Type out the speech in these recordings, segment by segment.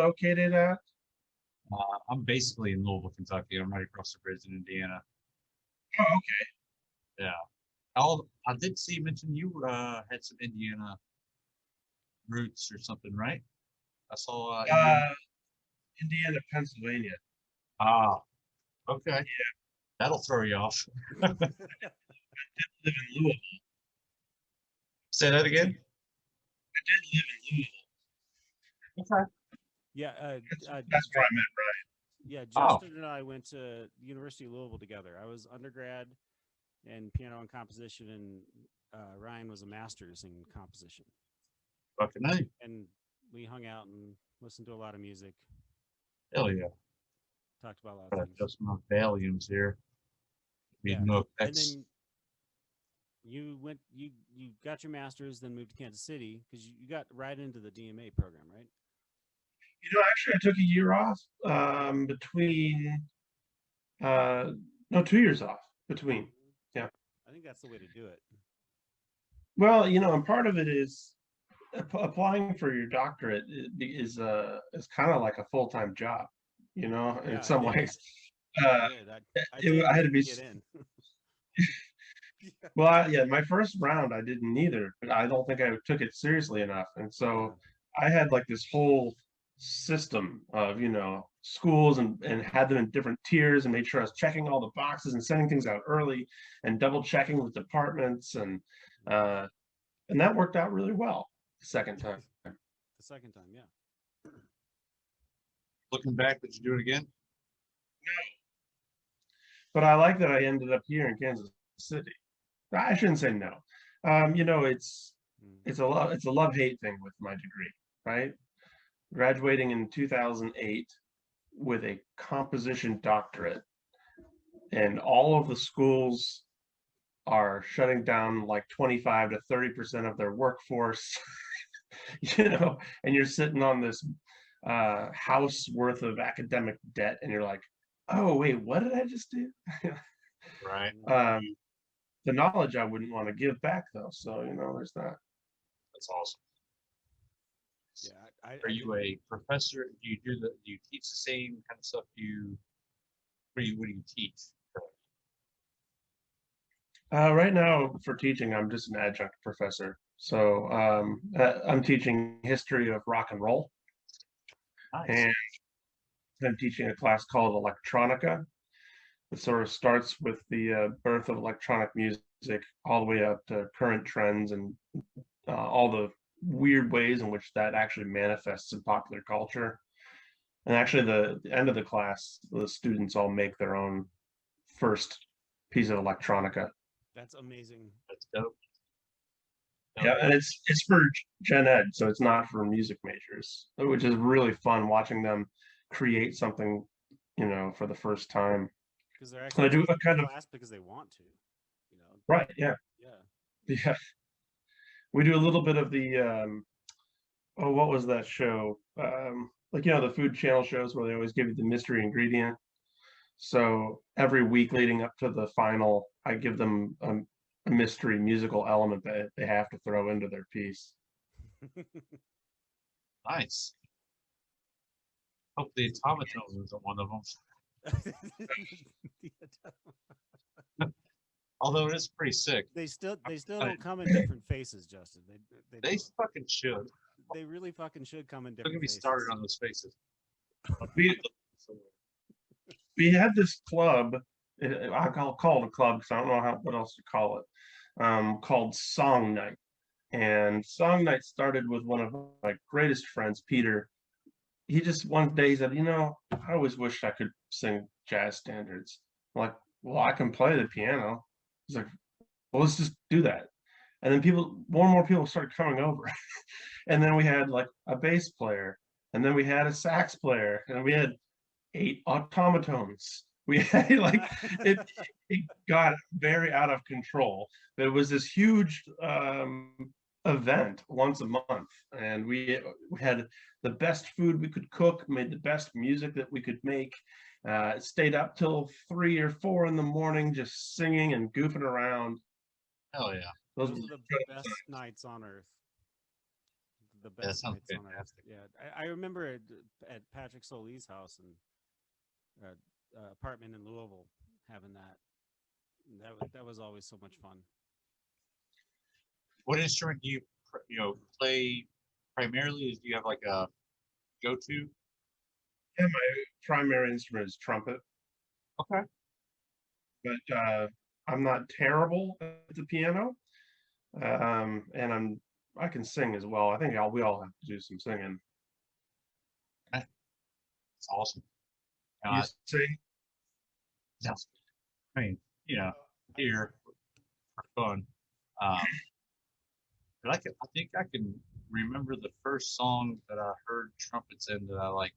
located at? I'm basically in Louisville, Kentucky. I'm right across the bridge in Indiana. Oh, okay. Yeah. I did see you mention you had some Indiana roots or something, right? I saw Indiana. Indiana, Pennsylvania. Ah, okay. Yeah, That'll throw you off. I live in Louisville. Say that again. I did live in Louisville. Okay. Yeah, That's where I'm at, right? yeah. Oh, Justin and I went to the University of Louisville together. I was undergrad in piano and composition, and Ryan was a master's in composition. fucking nice. And we hung out and listened to a lot of music, Hell yeah. talked about a lot of Gotta things. adjust my volumes here. Yeah. No, And that's then you got your master's, then moved to Kansas City because you got right into the DMA program, right? Actually, I took a year off between, no, 2 years off between. Yeah. I think that's the way to do it. Well, and part of it is applying for your doctorate is kind of like a full-time job, in Yeah, I some did. ways. I Uh, did. I I had to didn't be, get in. well, yeah, my first round I didn't either, but I don't think I took it seriously enough. And Yeah. so I had like this whole system of, schools and had them in different tiers and made sure I was checking all the boxes and sending things out early and double checking with departments uh and that worked out really well the second time. The second time, yeah. looking back. Did you do it again? But I like that I ended up here in Kansas City. I shouldn't say no. Mm. It's a love-hate thing with my degree, right? Graduating in 2008 with a composition doctorate, and all of the schools are shutting down like 25 to 30% of their workforce, and you're sitting on this house worth of academic debt, and you're like, oh, wait, what did I just do? Right. um, the knowledge I wouldn't want to give back, though. So, there's that. That's awesome. Yeah. Are you a professor? Do you teach the same kind of stuff what do you teach? Right now, for teaching, I'm just an adjunct professor. So I'm teaching history of rock and roll, Nice. and I'm teaching a class called Electronica. It sort of starts with the birth of electronic music all the way up to current trends and all the weird ways in which that actually manifests in popular culture. And actually, the end of the class, the students all make their own first piece of electronica. That's amazing. That's dope. Yeah, and it's for gen ed, so it's not for music majors, which is really fun watching them create something, for the first time. Because they're And actually I do a taking kind the of class because they want to. right, yeah, Yeah. yeah. We do a little bit of the oh, what was that show? Like the Food Channel shows where they always give you the mystery ingredient. So every week leading up to the final, I give them a mystery musical element that they have to throw into their piece. Nice. Hope the automaton isn't one of them. Although it is pretty sick. They still don't come in different faces, Justin. They They don't. fucking should. They really fucking should come in Don't different get me faces. started on those faces. We we had this club. I'll call it a club because I don't know what else to call it. Called Song Night, and Song Night started with one of my greatest friends, Peter. He just one day he said, I always wished I could sing jazz standards. I'm like, well, I can play the piano. He's like, well, let's just do that. And then more and more people started coming over. And then we had like a bass player, and then we had a sax player, and we had 8 automatons. We had like it got very out of control. There was this huge event once a month, and we had the best food we could cook, made the best music that we could make, stayed up till 3 or 4 in the morning just singing and goofing around. Hell yeah. Those are the best nights on earth. the That best sounds nights on earth. fantastic. Yeah, I remember at Patrick Solis' house and apartment in Louisville having that. That was always so much fun. What instrument do you play primarily? Do you have like a go-to? Yeah, my primary instrument is trumpet, Okay. but I'm not terrible at the piano. And I can sing as well. I think we all have to do some singing. It's awesome. You Uh, sing? that's, I mean, here for fun. Um, but I think I can remember the first song that I heard trumpets in that I like,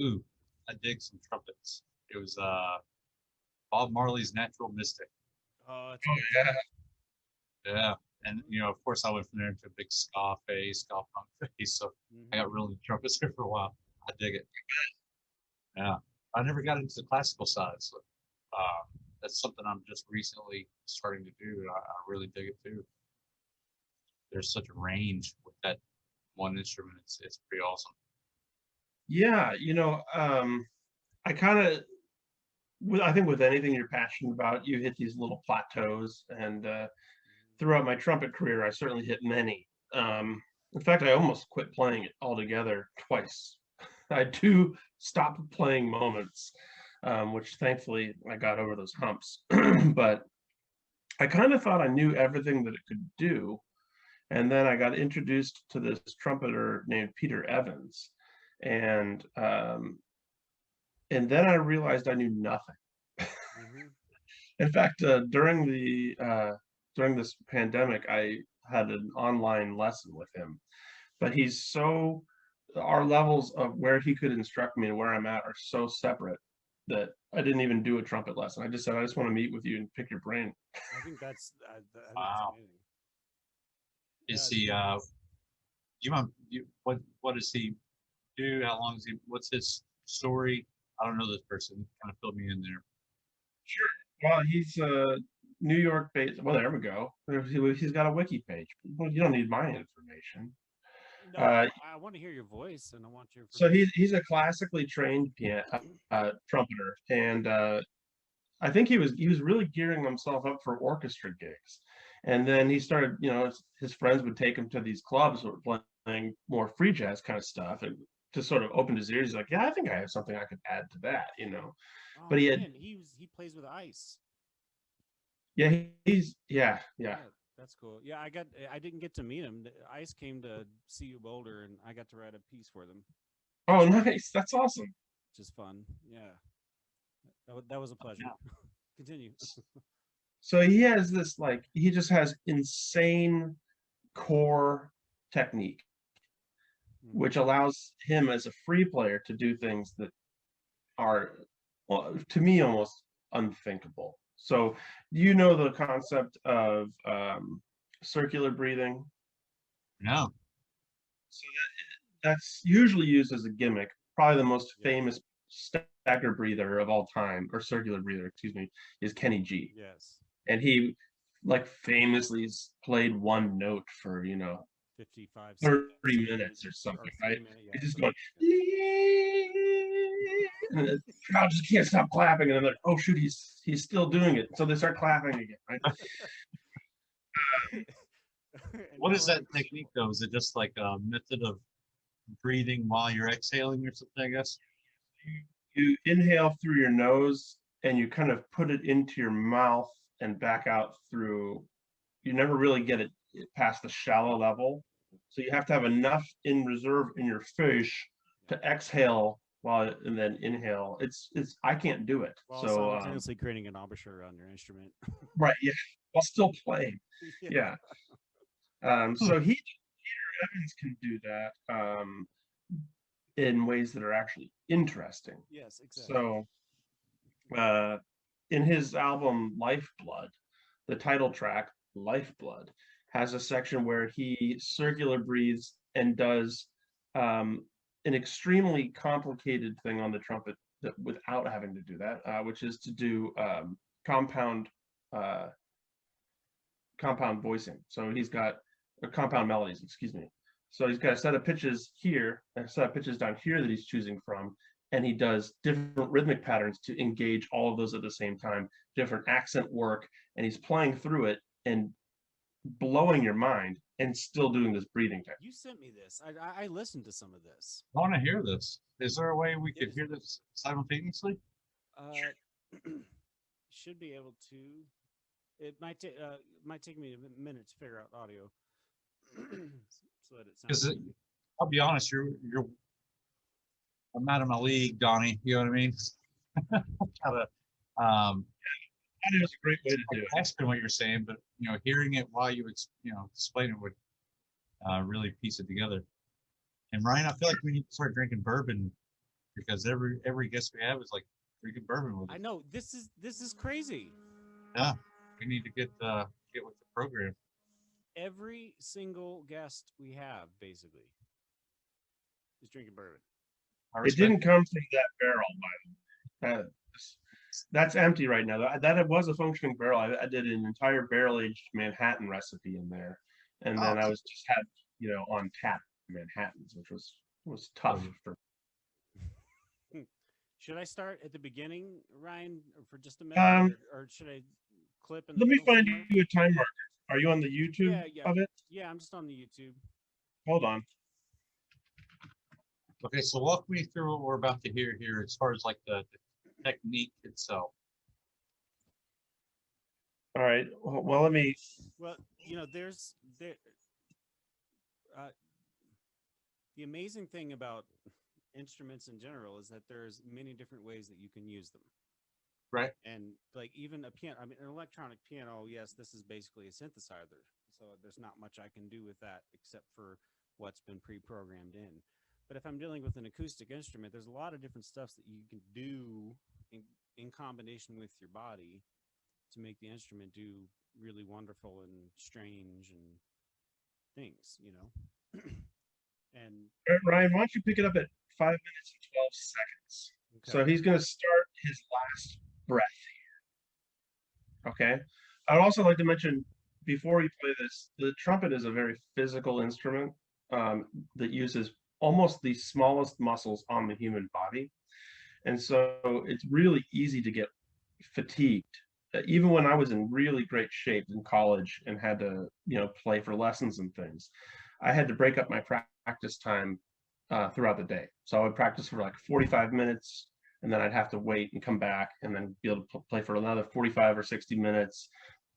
ooh, I dig some trumpets. It was Bob Marley's Natural Mystic. Oh, it's Oh good. Yeah. Yeah. And of course I went from there into a big ska punk phase. So I got really into trumpets here for a while. I dig it. Yeah. I never got into the classical side, so that's something I'm just recently starting to do. And I really dig it too. There's such a range with that one instrument. It's pretty awesome. Yeah, I kind of, I think with anything you're passionate about, you hit these little plateaus. And throughout my trumpet career, I certainly hit many. In fact, I almost quit playing it altogether twice. I had two stop playing moments, which thankfully I got over those humps. But I kind of thought I knew everything that it could do. And then I got introduced to this trumpeter named Peter Evans. And then I realized I knew nothing. Mm-hmm. In fact, during this pandemic, I had an online lesson with him. But our levels of where he could instruct me and where I'm at are so separate that I didn't even do a trumpet lesson. I just said, I just want to meet with you and pick your brain. I think that's Wow. amazing. Is Yeah, he what does he do? How long is he what's his story? I don't know this person. Kind of fill me in there. Sure. Well, he's New York based. Well, there we go. He's got a wiki page. Well, you don't need my information. no, Uh, I want to hear your voice, and I want your so information. he's a classically trained trumpeter, and I think he was really gearing himself up for orchestra gigs. And then he started, his friends would take him to these clubs that were playing more free jazz kind of stuff, and just sort of opened his ears. He's like, yeah, I think I have something I could add to that. Oh But man, he plays with ice. yeah, yeah. Yeah, that's cool. Yeah, I didn't get to meet him. Ice came to see you Boulder, and I got to write a piece for them. Oh, nice. That's awesome. Which is fun. Yeah, that was a pleasure. Yeah. Continue. So he just has insane core technique, which allows him as a free player to do things that are, well, to me, almost unthinkable. So, the concept of circular breathing? No. So that's usually used as a gimmick. Probably the most Yeah. famous stagger breather of all time, or circular breather, excuse me, is Kenny G. Yes. And he famously played one note for 55 30 minutes or something, right? He's just going, and the crowd just can't stop clapping, and they're like, oh shoot, he's still doing it. So they start clapping again, right? What is that technique though? Is it just like a method of breathing while you're exhaling or something, I guess? You inhale through your nose and you kind of put it into your mouth and back out through. You never really get it past the shallow level. So you have to have enough in reserve in your fish to exhale and then inhale. I can't do it. While So simultaneously creating an embouchure on your instrument. right, yeah, while still playing. Yeah. So Peter Evans can do that in ways that are actually interesting. Yes, exactly. So in his album Lifeblood, the title track, Lifeblood, has a section where he circular breathes and does an extremely complicated thing on the trumpet without having to do that, which is to do compound voicing. So he's got compound melodies, excuse me. So he's got a set of pitches here, and a set of pitches down here that he's choosing from, and he does different rhythmic patterns to engage all of those at the same time, different accent work, and he's playing through it and blowing your mind and still doing this breathing technique. You sent me this. I listened to some of this. I want to hear this. Is there a way we could Yes. hear this simultaneously? Should be able to. It might take me a minute to figure out audio, so that it sounds. Because I'll be honest, I'm out of my league, Donnie. You know what I mean? Gotta, That is a great way to do it. asking what you're saying, but hearing it while you explain it would really piece it together. And Ryan, I feel like we need to start drinking bourbon because every guest we have is like drinking bourbon with us. I know this is crazy. Yeah, we need to get with the program. Every single guest we have basically is drinking bourbon. It didn't come from that barrel, by the way. That's empty right now. That was a functioning barrel. I did an entire barrel-aged Manhattan recipe in there, and then I was just had on tap Manhattans, which was tough for. Should I start at the beginning, Ryan, for just a minute, or should I clip? In the Let me middle find somewhere? you a time marker. Are you on the YouTube Yeah. of it? Yeah, I'm just on the YouTube. Hold on. Okay, so walk me through what we're about to hear here as far as like the technique itself. All right. Well, let me. Well, the amazing thing about instruments in general is that there's many different ways that you can use them. Right. And like even a piano, I mean, an electronic piano, yes, this is basically a synthesizer. So there's not much I can do with that except for what's been pre-programmed in. But if I'm dealing with an acoustic instrument, there's a lot of different stuff that you can do in combination with your body to make the instrument do really wonderful and strange and things, And Ryan, why don't you pick it up at 5 minutes and 12 seconds? okay. So he's going to start his last breath here. Okay. I would also like to mention before you play this, the trumpet is a very physical instrument that uses almost the smallest muscles on the human body. And so it's really easy to get fatigued. Even when I was in really great shape in college and had to, play for lessons and things, I had to break up my practice time throughout the day. So I would practice for like 45 minutes, and then I'd have to wait and come back and then be able to play for another 45 or 60 minutes.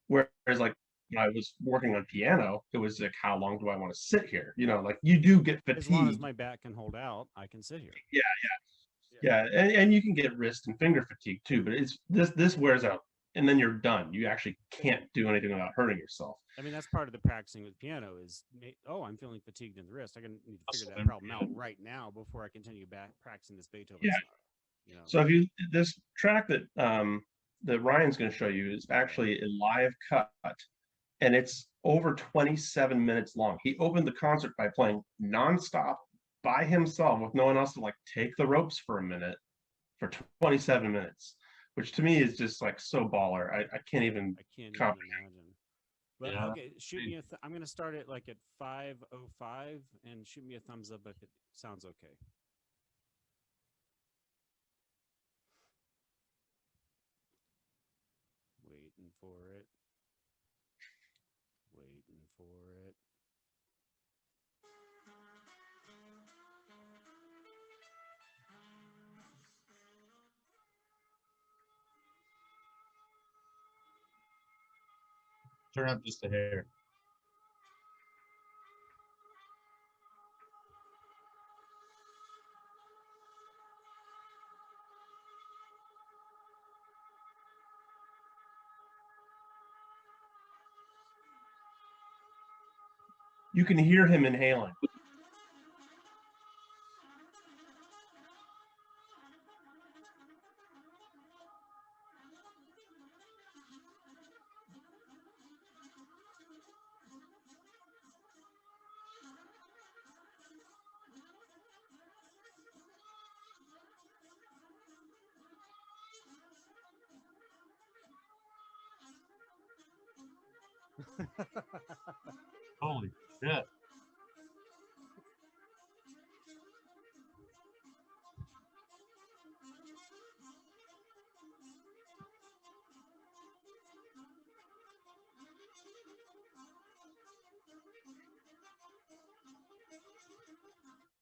Whereas like when I was working on piano, it was like, how long do I want to sit here? Like you do get fatigued. As long as my back can hold out, I can sit here. Yeah. And you can get wrist and finger fatigue too, but it's this wears out and then you're done. You actually can't do anything without hurting yourself. I mean, that's part of the practicing with piano is, I'm feeling fatigued in the wrist. I need to figure that problem out right now before I continue back practicing this Beethoven sonata. So this track that Ryan's going to show you is actually a live cut, and it's over 27 minutes long. He opened the concert by playing nonstop by himself with no one else to like take the ropes for a minute for 27 minutes, which to me is just like so baller. I can't even imagine. But Yeah. okay, shoot me I'm going to start it like at 5:05 and shoot me a thumbs up if it sounds okay. Waiting for it. Waiting for it. Turn up just a hair. You can hear him inhaling. Holy shit.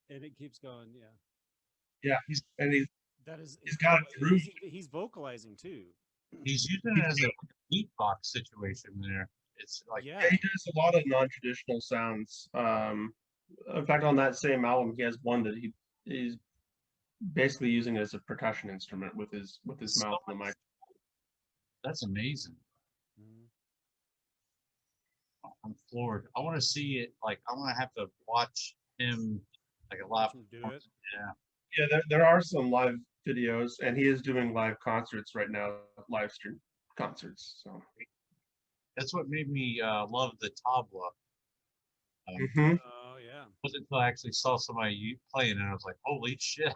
And it keeps going. Yeah. Yeah, and That is. he's got it through. He's vocalizing too. He's using it as a beatbox situation there. It's like, Yeah. Yeah, he does a lot of non-traditional sounds. In fact, on that same album, he has one that he's basically using it as a percussion instrument with his mouth and the mic. that's amazing. Mhm. I'm floored. I want to see it. Like, I want to have to watch him like a live. Watch him do it. Yeah. Yeah, there are some live videos, and he is doing live concerts right now, live stream concerts. So That's what made me love the tabla. Mhm. Oh yeah. Wasn't until I actually saw somebody playing, and I was like, "Holy shit!"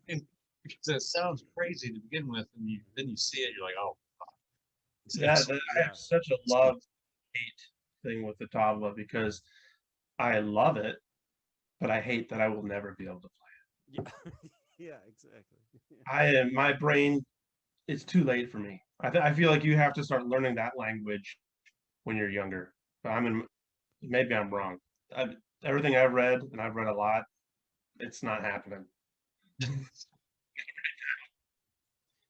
And because it sounds crazy to begin with, and then you see it, you're like, "Oh, fuck." I have such a love hate thing with the tabla because I love it, but I hate that I will never be able to play Yeah. Yeah. Exactly. my brain. It's too late for me. I feel like you have to start learning that language when you're younger. But maybe I'm wrong. Everything I've read, and I've read a lot, it's not happening.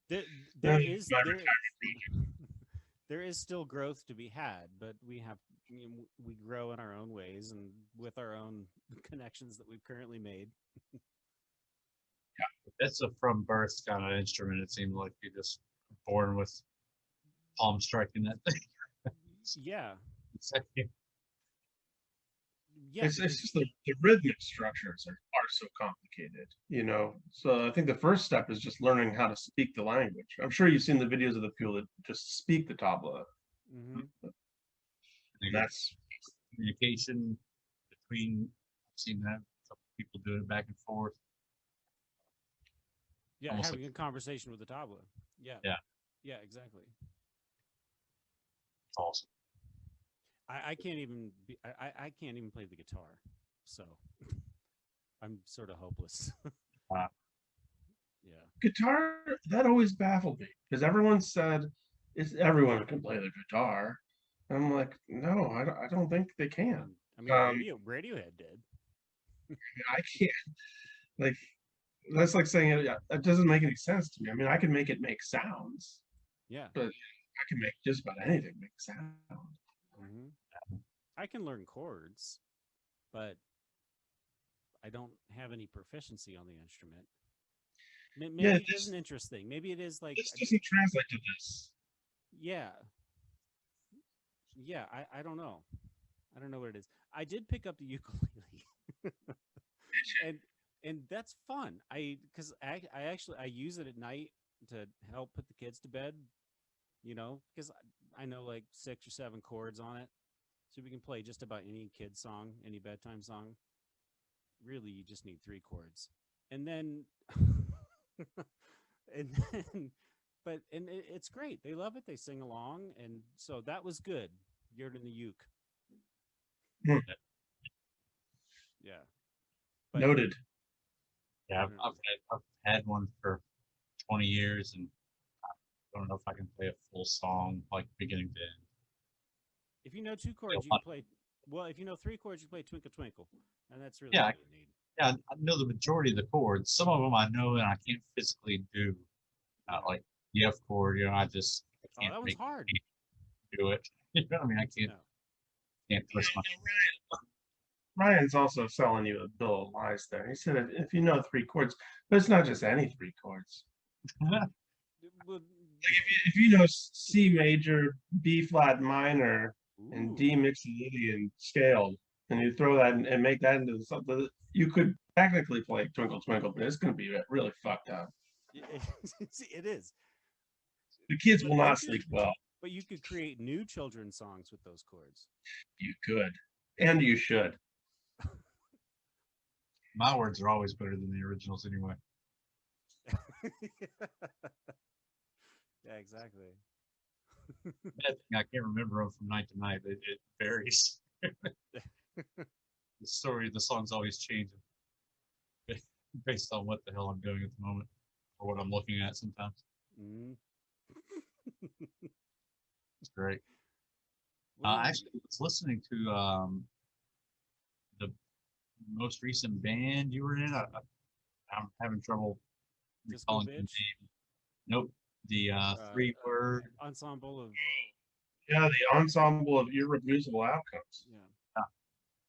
There, That's there is my there, retirement. there is still growth to be had, but we grow in our own ways and with our own connections that we've currently made. That's a from birth kind of instrument. It seemed like you're just born with palm striking that thing. Yeah. Second. Yeah. It's Because just the rhythmic structures are so complicated, you know. So I think the first step is just learning how to speak the language. I'm sure you've seen the videos of the people that just speak the tabla. mhm. That's Communication between. I've seen that. Some people do it back and forth. Yeah, Almost having like, a conversation with the tabla. Yeah. Yeah. Yeah, exactly. it's awesome. I can't even I can't even play the guitar. So I'm sort of hopeless. Uh, Yeah. guitar. That always baffled me because everyone said is everyone can play the guitar. I'm like, no, I don't think they can. I mean Um, Radiohead did. I can't. Like that's like saying it doesn't make any sense to me. I mean, I can make it make sounds, Yeah. but I can make just about anything make sound. hmm I can learn chords, but I don't have any proficiency on the instrument. Maybe Yeah, it is an interest thing. Maybe it is like this doesn't translate to this. yeah. Yeah, I don't know. I don't know what it is. I did pick up the ukulele. and and that's fun. I actually I use it at night to help put the kids to bed, because I know like 6 or 7 chords on it. So we can play just about any kid song, any bedtime song. Really, you just need 3 chords. And then and then it's great. They love it. They sing along, and so that was good. You're in the uke. Hmm. Yeah. But Noted. Yeah, I've had one for 20 years, and I don't know if I can play a full song like beginning to end. if you know 2 chords, you can play. Well, if you know 3 chords, you play Twinkle Twinkle, and that's really Yeah, all you need. yeah, I know the majority of the chords. Some of them I know and I can't physically do. Yeah. Like the F chord, I Oh, can't that one's make hard. do it. You know what I mean? I No. can't twist my. Ryan's also selling you a bill of lies there. He said if you know 3 chords, but it's not just any 3 chords. Well, If you know C major, B flat minor, and D ooh. mixolydian scaled, and you throw that and make that into something, you could technically play Twinkle Twinkle, but it's going to be really fucked up. It is. The kids will But not sleep well. But you could create new children's songs with those chords. You could, and you should. My words are always better than the originals anyway. Yeah, exactly. Bad thing, I can't remember them from night to night. It varies. The song's always changing based on what the hell I'm doing at the moment or what I'm looking at sometimes. Mm. It's great. Well, Actually, I was listening to the most recent band you were in? I'm having trouble Disco recalling the Bitch, name. Nope. The three-word. ensemble of Yeah, the ensemble of irreducible outcomes. yeah.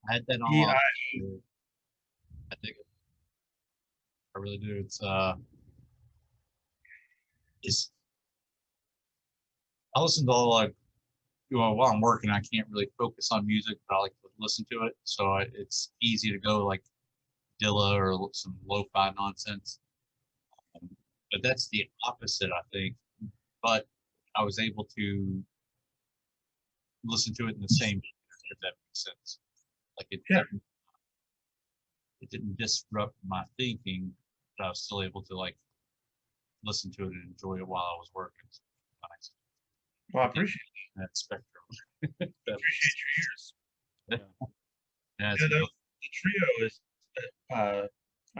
I had that E.I. on. I dig it. I really do. It's I listen to like while I'm working, I can't really focus on music, but I like to listen to it. So it's easy to go like Dilla or some lo-fi nonsense. Um, but that's the opposite, I think. But I was able to listen to it in the same, if that makes sense. Like Yeah. it didn't disrupt my thinking, but I was still able to like listen to it and enjoy it while I was working. So nice. Well, I appreciate That spectrum. appreciate your ears. Yeah, Yeah, it's the trio is. I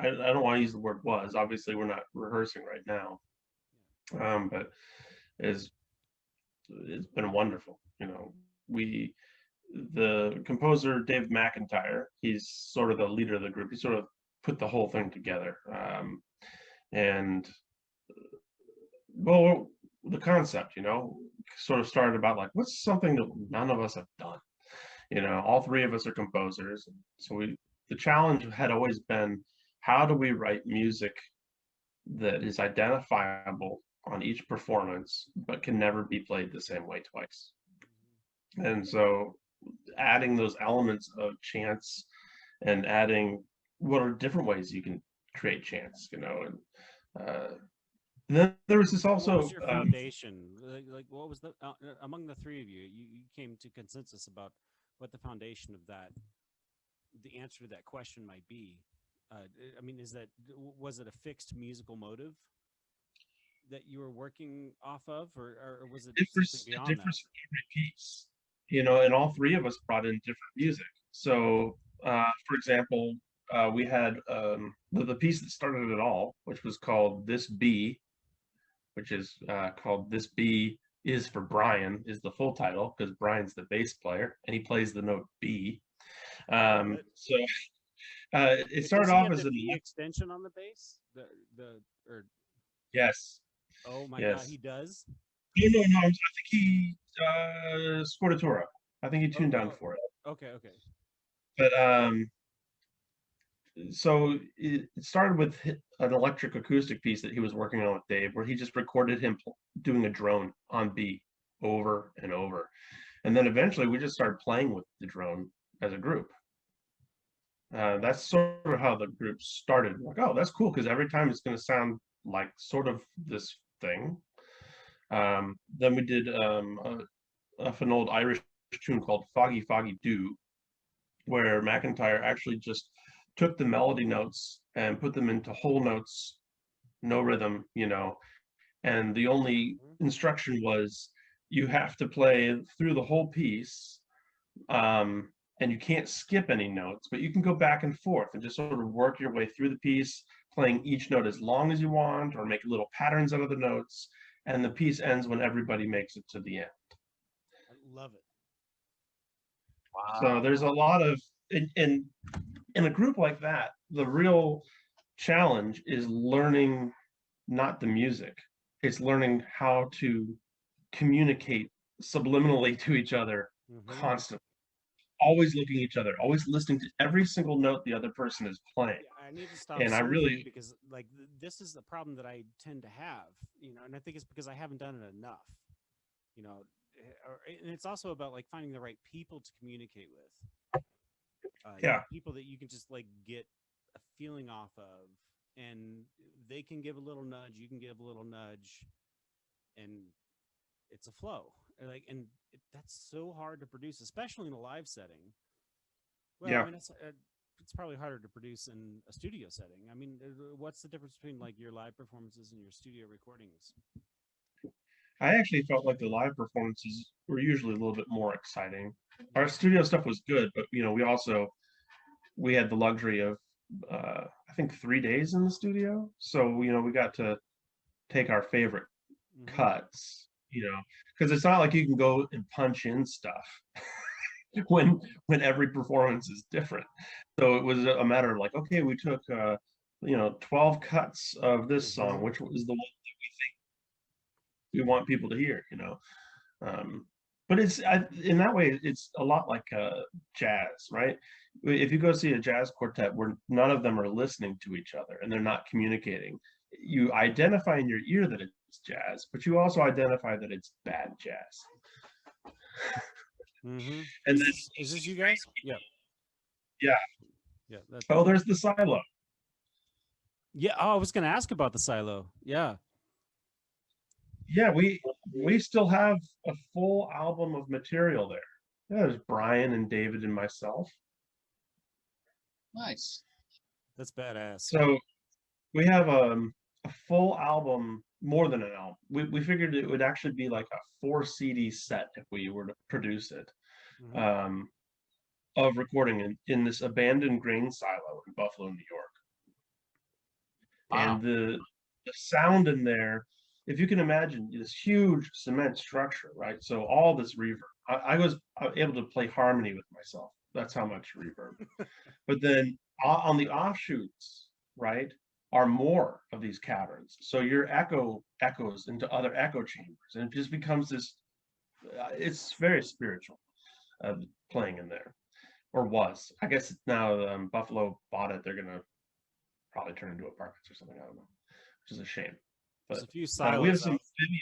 don't want to use the word was. Obviously, we're not rehearsing right now, but is it's been wonderful. You know, we the composer Dave McIntyre. He's sort of the leader of the group. He sort of put the whole thing together, and well, the concept, sort of started about like what's something that none of us have done. All three of us are composers, so the challenge had always been how do we write music that is identifiable on each performance but can never be played the same way twice. And so adding those elements of chance and adding what are different ways you can create chance, and then there was this What also was your foundation? Like what was the among the three of you? You came to consensus about what the foundation of that, the answer to that question might be. I mean, was it a fixed musical motive that you were working off of, or was it something it beyond that? differs for every piece, and all three of us brought in different music. So, for example, we had the piece that started it all, which was called This B, which is called This B is for Brian, is the full title, because Brian's the bass player and he plays the note B. So it started Does he off have as the an B extension on the bass? The or yes, oh my God, yes. he does. No. I think he Scordatura. I think he Oh, tuned down oh, for it. okay. But so it started with an electric acoustic piece that he was working on with Dave, where he just recorded him doing a drone on B over and over, and then eventually we just started playing with the drone as a group. That's sort of how the group started. Like, oh, that's cool because every time it's going to sound like sort of this thing. Then we did an old Irish tune called Foggy Foggy Dew, where McIntyre actually just took the melody notes and put them into whole notes, no rhythm, and the only instruction was you have to play through the whole piece, and you can't skip any notes, but you can go back and forth and just sort of work your way through the piece, playing each note as long as you want, or make little patterns out of the notes, and the piece ends when everybody makes it to the end. I love it. So wow. there's a lot of in a group like that, the real challenge is learning not the music. It's learning how to communicate subliminally to each other Mm-hmm. constantly. Always looking at each other, always listening to every single note the other person is playing. Yeah, I need to stop And I surfing really, because like this is the problem that I tend to have, and I think it's because I haven't done it enough, and it's also about like finding the right people to communicate with, yeah, people that you can just like get a feeling off of, and they can give a little nudge, you can give a little nudge, and it's a flow. That's so hard to produce, especially in a live setting. Well, I yeah. mean, it's probably harder to produce in a studio setting. I mean, what's the difference between like your live performances and your studio recordings? I actually felt like the live performances were usually a little bit more exciting. Our studio stuff was good, but we had the luxury of I think 3 days in the studio, so we got to take our favorite Mm-hmm. cuts, because it's not like you can go and punch in stuff. when every performance is different. So it was a matter of like, okay, we took 12 cuts of this song, which is the one that we think we want people to hear, but in that way it's a lot like jazz, right? If you go see a jazz quartet where none of them are listening to each other and they're not communicating, you identify in your ear that it's jazz, but you also identify that it's bad jazz. Mm-hmm. And Is this you guys? Yeah. Yeah. Yeah. Oh, there's the silo. Yeah. Oh, I was going to ask about the silo. Yeah. Yeah, we still have a full album of material there. Yeah, there's Brian and David and myself. Nice. That's badass. So we have a full album, more than an album. We figured it would actually be like a 4 CD set if we were to produce it, of recording in this abandoned grain silo in Buffalo, New York. Wow. And the sound in there, if you can imagine this huge cement structure, right? So all this reverb. I was able to play harmony with myself. That's how much reverb. But then on the offshoots, right, are more of these caverns. So your echoes into other echo chambers, and it just becomes this. It's very spiritual, playing in there, or was. I guess now Buffalo bought it. They're gonna probably turn into apartments or something. I don't know, which is a shame. But There's a few we silos have some out. video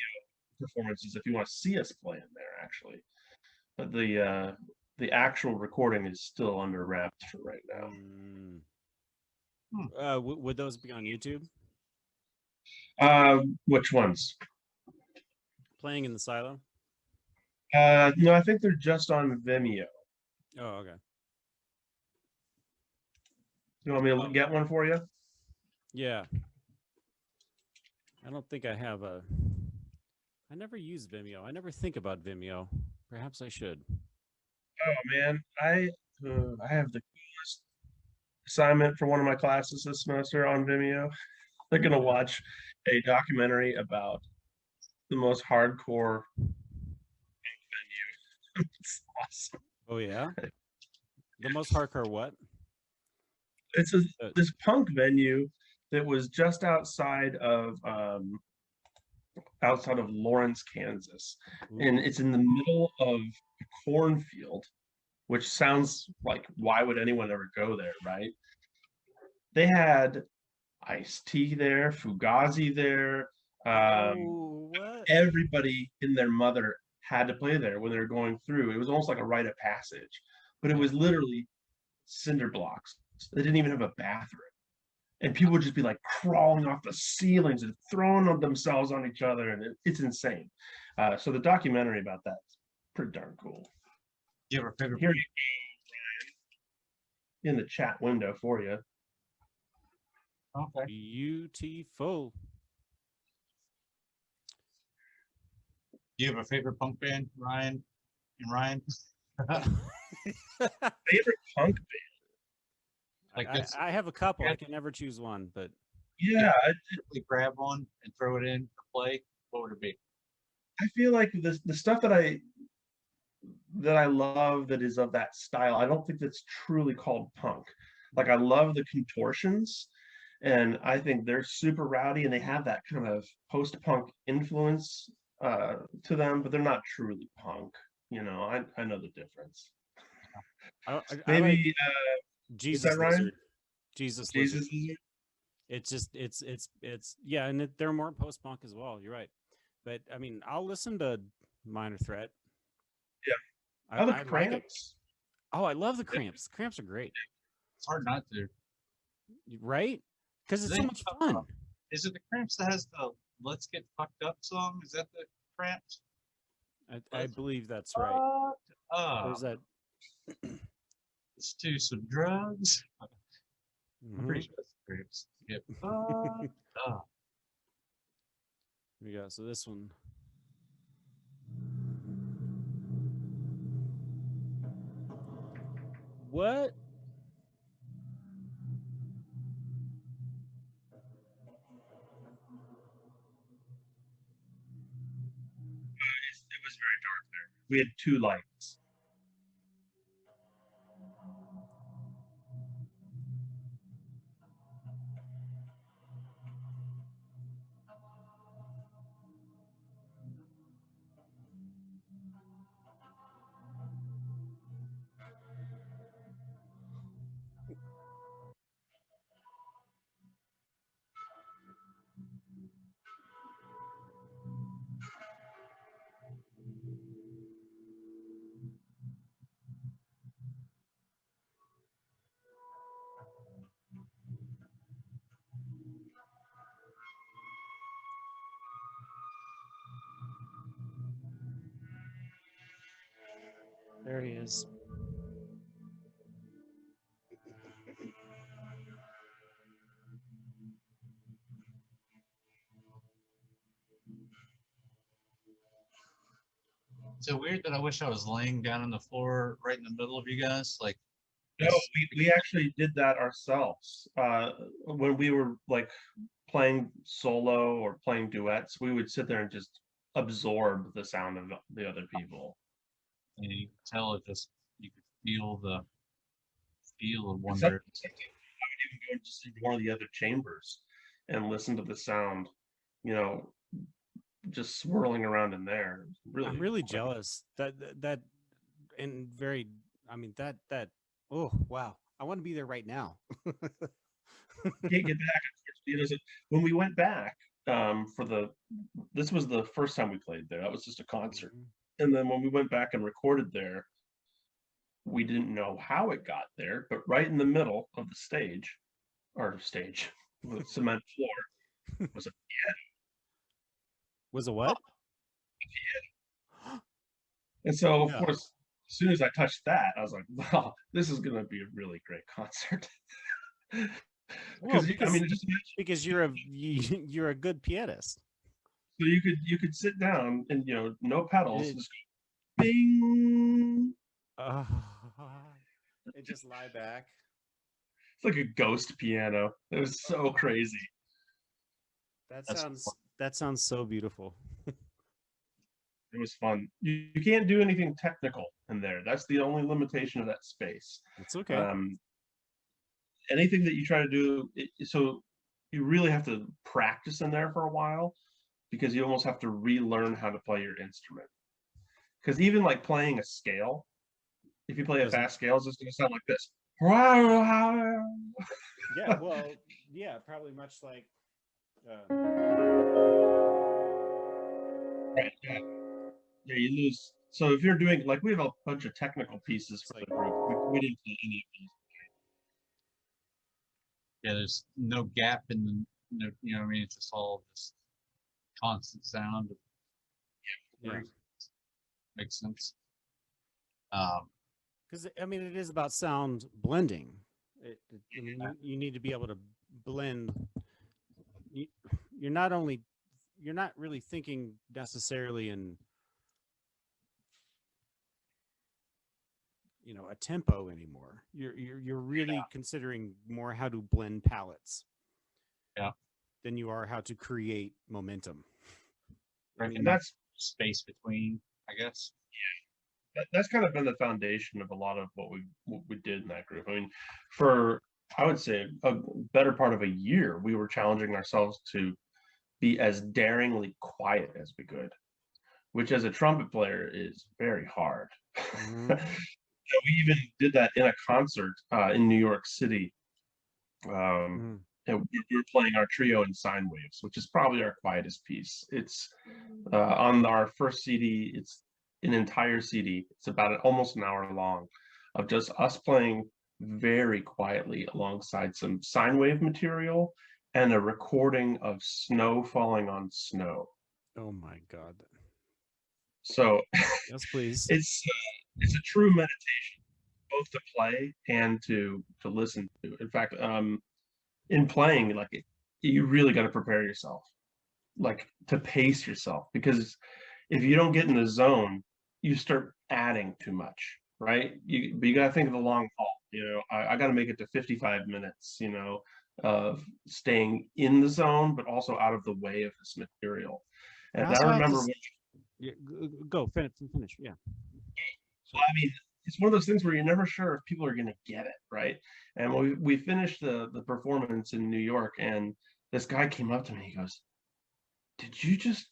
performances if you want to see us play in there, actually. But the actual recording is still under wraps for right now. Would those be on YouTube? Which ones? Playing in the silo? No, I think they're just on Vimeo. Oh, okay. You want me to get one for you? Yeah. I don't think I have a. I never use Vimeo. I never think about Vimeo. Perhaps I should. Oh man, I have the coolest assignment for one of my classes this semester on Vimeo. They're gonna watch a documentary about the most hardcore venue. It's awesome. Oh yeah. The most hardcore what? It's this punk venue that was just outside of Lawrence, Kansas, and it's in the middle of a cornfield, which sounds like, why would anyone ever go there, right? They had Ice-T there, Fugazi there. Everybody and their mother had to play there when they were going through. It was almost like a rite of passage, but it was literally cinder blocks. They didn't even have a bathroom. And people would just be like crawling off the ceilings and throwing themselves on each other, and it's insane. So the documentary about that is pretty darn cool. You have a favorite? Here you go, Ryan, in the chat window for you. Okay. Beautiful. Do you have a favorite punk band, Ryan? And Ryan? Favorite punk band? Like I have a couple. I can never choose one, but yeah, grab one and throw it in to play. What would it be? I feel like the stuff that I love that is of that style, I don't think that's truly called punk. Like I love the Contortions, and I think they're super rowdy and they have that kind of post-punk influence to them, but they're not truly punk. I know the difference. Maybe like, Jesus Lizard. Jesus Lizard. Lizard. It's just it's yeah, and they're more post-punk as well. You're right, but I mean, I'll listen to Minor Threat. Yeah, the Cramps. Like it. Oh, I love the Cramps. The Cramps are great. It's hard not to, right? Because it's so much fun. Is it the Cramps that has the "Let's Get Fucked Up" song? Is that the Cramps? I believe that's right. There's that. Let's do some drugs. I'm pretty sure that's the Cramps. Yep. Here we go. So this one. What? It was very dark there. We had 2 lights. There he is. Is it weird that I wish I was laying down on the floor right in the middle of you guys? Like, No, we actually did that ourselves. When we were like playing solo or playing duets, we would sit there and just absorb the sound of the other people. you could tell it just, you could feel the feel and And some- wonder. sometimes I would even go just into one of the other chambers and listen to the sound, you know, just swirling around in there. It was really, I'm really quite- jealous that and very. I mean that. Oh wow! I want to be there right now. Can't get back. Unfortunately. When we went back for this was the first time we played there. That was just a concert. Mhm. And then when we went back and recorded there, we didn't know how it got there, but right in the middle of the stage, the cement floor, was a Was a what? and so of No. course, as soon as I touched that, I was like, "Wow, this is going to be a really great concert." Well, I mean, just imagine, because you're a good pianist. so you could sit down and no pedals, It- just go, bing. Uh, and just lie back. It's like a ghost piano. It was so crazy. That's That sounds so beautiful. It was fun. You can't do anything technical in there. That's the only limitation of that space. It's okay. Anything that you try to do, so you really have to practice in there for a while because you almost have to relearn how to play your instrument. Because even like playing a scale, if you play a Doesn't- fast scale, it's just going to sound like this. Yeah, well, yeah, probably much like. Right, yeah. Yeah, you lose. So if you're doing like we have a bunch of technical pieces for the group, we didn't play any of these. yeah. There's no gap in the, you know what I mean? It's just all this constant sound. Yeah. Makes sense. Because I mean, it is about sound blending. I mean, you need to be able to blend. You're not really thinking necessarily in a tempo anymore. You're really considering more how to blend palettes. Yeah. Than you are how to create momentum. Right, And that's space between, I guess. that's kind of been the foundation of a lot of what we did in that group. I mean, for I would say a better part of a year, we were challenging ourselves to be as daringly quiet as we could, which as a trumpet player is very hard. Mhm. We even did that in a concert in New York City. Mhm. And we were playing our trio in sine waves, which is probably our quietest piece. It's on our first CD. It's an entire CD. It's about almost an hour long of just us playing very quietly alongside some sine wave material and a recording of snow falling on snow. Oh my God. So Yes, please. it's a true meditation, both to play and to listen to. In fact, in playing, like you really got to prepare yourself, like to pace yourself, because if you don't get in the zone, you start adding too much, right? But you got to think of the long haul. I got to make it to 55 minutes, of staying in the zone, but also out of the way of this material. And I remember when, Yeah, go finish. Yeah. I mean, it's one of those things where you're never sure if people are going to get it, right? And we finished the performance in New York, and this guy came up to me. He goes, "Did you just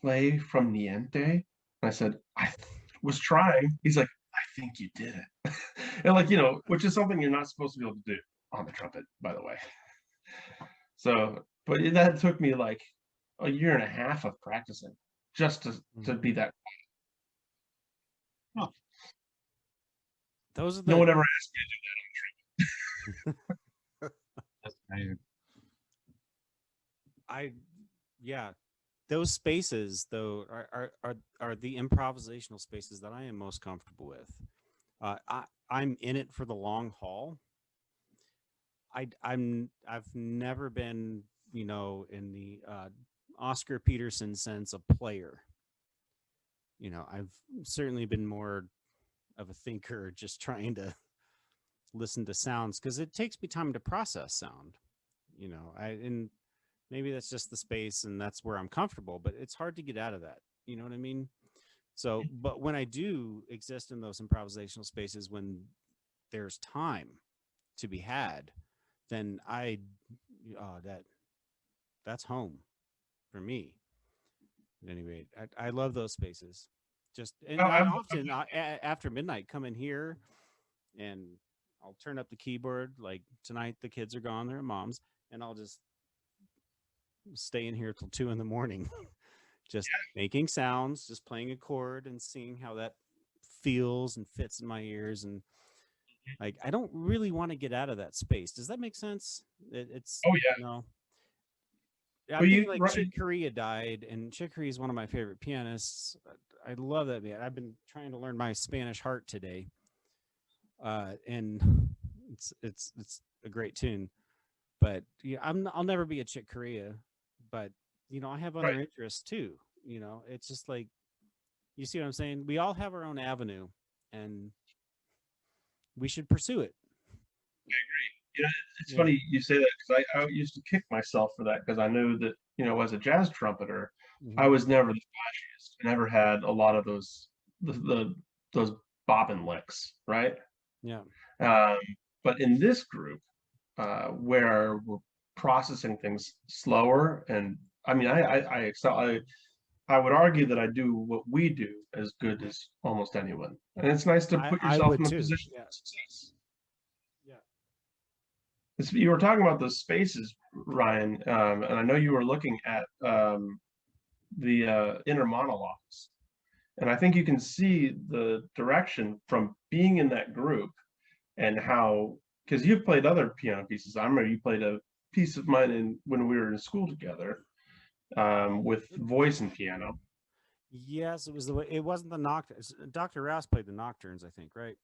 play from Niente?" And I said, was trying. He's like, "I think you did it," and like which is something you're not supposed to be able to do on the trumpet, by the way. So, but that took me like a year and a half of practicing just to be that. Oh. Those are No one ever asked me to do that on trumpet. That's amazing. yeah. those spaces though are the improvisational spaces that I am most comfortable with. I'm in it for the long haul. I've never been, in the Oscar Peterson sense, a player. I've certainly been more of a thinker, just trying to listen to sounds because it takes me time to process sound. And maybe that's just the space and that's where I'm comfortable, but it's hard to get out of that. You know what I mean? So, but when I do exist in those improvisational spaces, when there's time to be had, then that's home for me. At any rate, I love those spaces. Just and Oh, I I'm, often after midnight come in here and I'll turn up the keyboard. Like tonight, the kids are gone; they're at mom's, and I'll just stay in here till 2 in the morning, just making sounds, just playing a chord and seeing how that feels and fits in my ears. And like, I don't really want to get out of that space. Does that make sense? It's oh yeah. I'm Well, thinking like right, Chick Corea died, and Chick Corea is one of my favorite pianists. I love that man. I've been trying to learn my Spanish Heart today, and it's a great tune. But yeah, I'll never be a Chick Corea, but I have other right. interests too. It's just like, you see what I'm saying? We all have our own avenue, and we should pursue it. It's Yeah. funny you say that because I used to kick myself for that because I knew that, as a jazz trumpeter, I Mhm. was never the flashiest. I never had a lot of those bobbin licks, right? Yeah. Um, but in this group, where we're processing things slower, and I mean, I excel. I would argue that I do what we do as good as almost anyone, and it's nice to put I yourself would in a too. position Yeah. of success. Yeah. You were talking about those spaces, Ryan, and I know you were looking at the inner monologues, and I think you can see the direction from being in that group and how, because you've played other piano pieces. I remember you played a piece of mine when we were in school together, with voice and piano. Yes, it was the way. It wasn't the nocturnes. Dr. Rouse played the nocturnes, I think, right?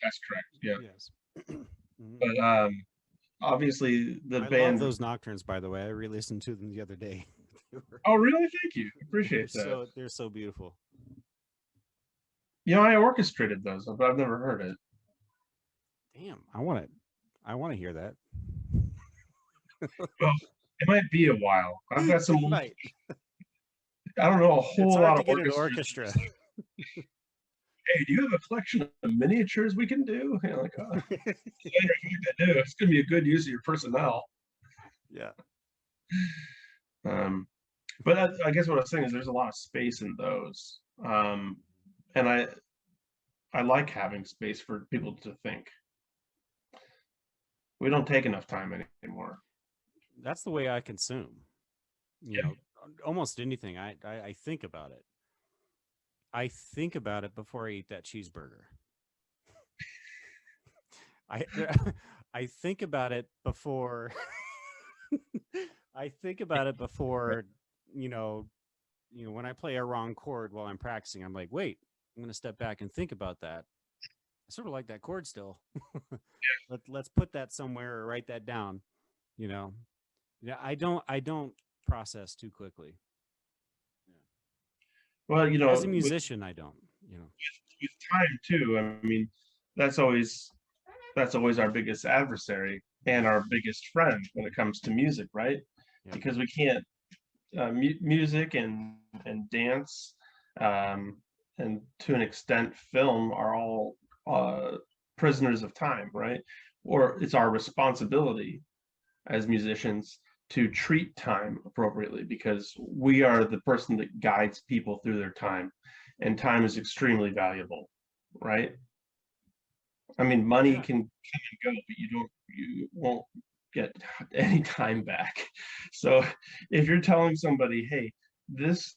That's correct. Yeah, Yes. Mhm. but obviously the I love band. those nocturnes, by the way. I re-listened to them the other day. Oh, really? Thank you. Appreciate that. They're so beautiful. I orchestrated those, but I've never heard it. Damn, I want to hear that. Well, it might be a while. I've got some. It might. I don't know a It's whole hard lot to of get an orchestras. orchestra. Hey, do you have a collection of miniatures we can do? Like, I do. It's gonna be a good use of your personnel. Yeah. But I guess what I was saying is there's a lot of space in those, and I like having space for people to think. We don't take enough time anymore. That's the way I consume. Yeah. Almost anything. I think about it. I think about it before I eat that cheeseburger. I I think about it before I think about it before, when I play a wrong chord while I'm practicing, I'm like, wait, I'm going to step back and think about that. I sort of like that chord still. Let's put that somewhere or write that down. Yeah, I don't process too quickly. Well, As a musician, I don't. with time too. I mean, that's always that's always our biggest adversary and our biggest friend when it comes to music, right? Yep. Because we can't music and dance, um, and to an extent, film are all prisoners of time, right? Or it's our responsibility as musicians to treat time appropriately because we are the person that guides people through their time, and time is extremely valuable, right? I mean, money Yeah. can come and go, but you won't get any time back. So if you're telling somebody, hey, this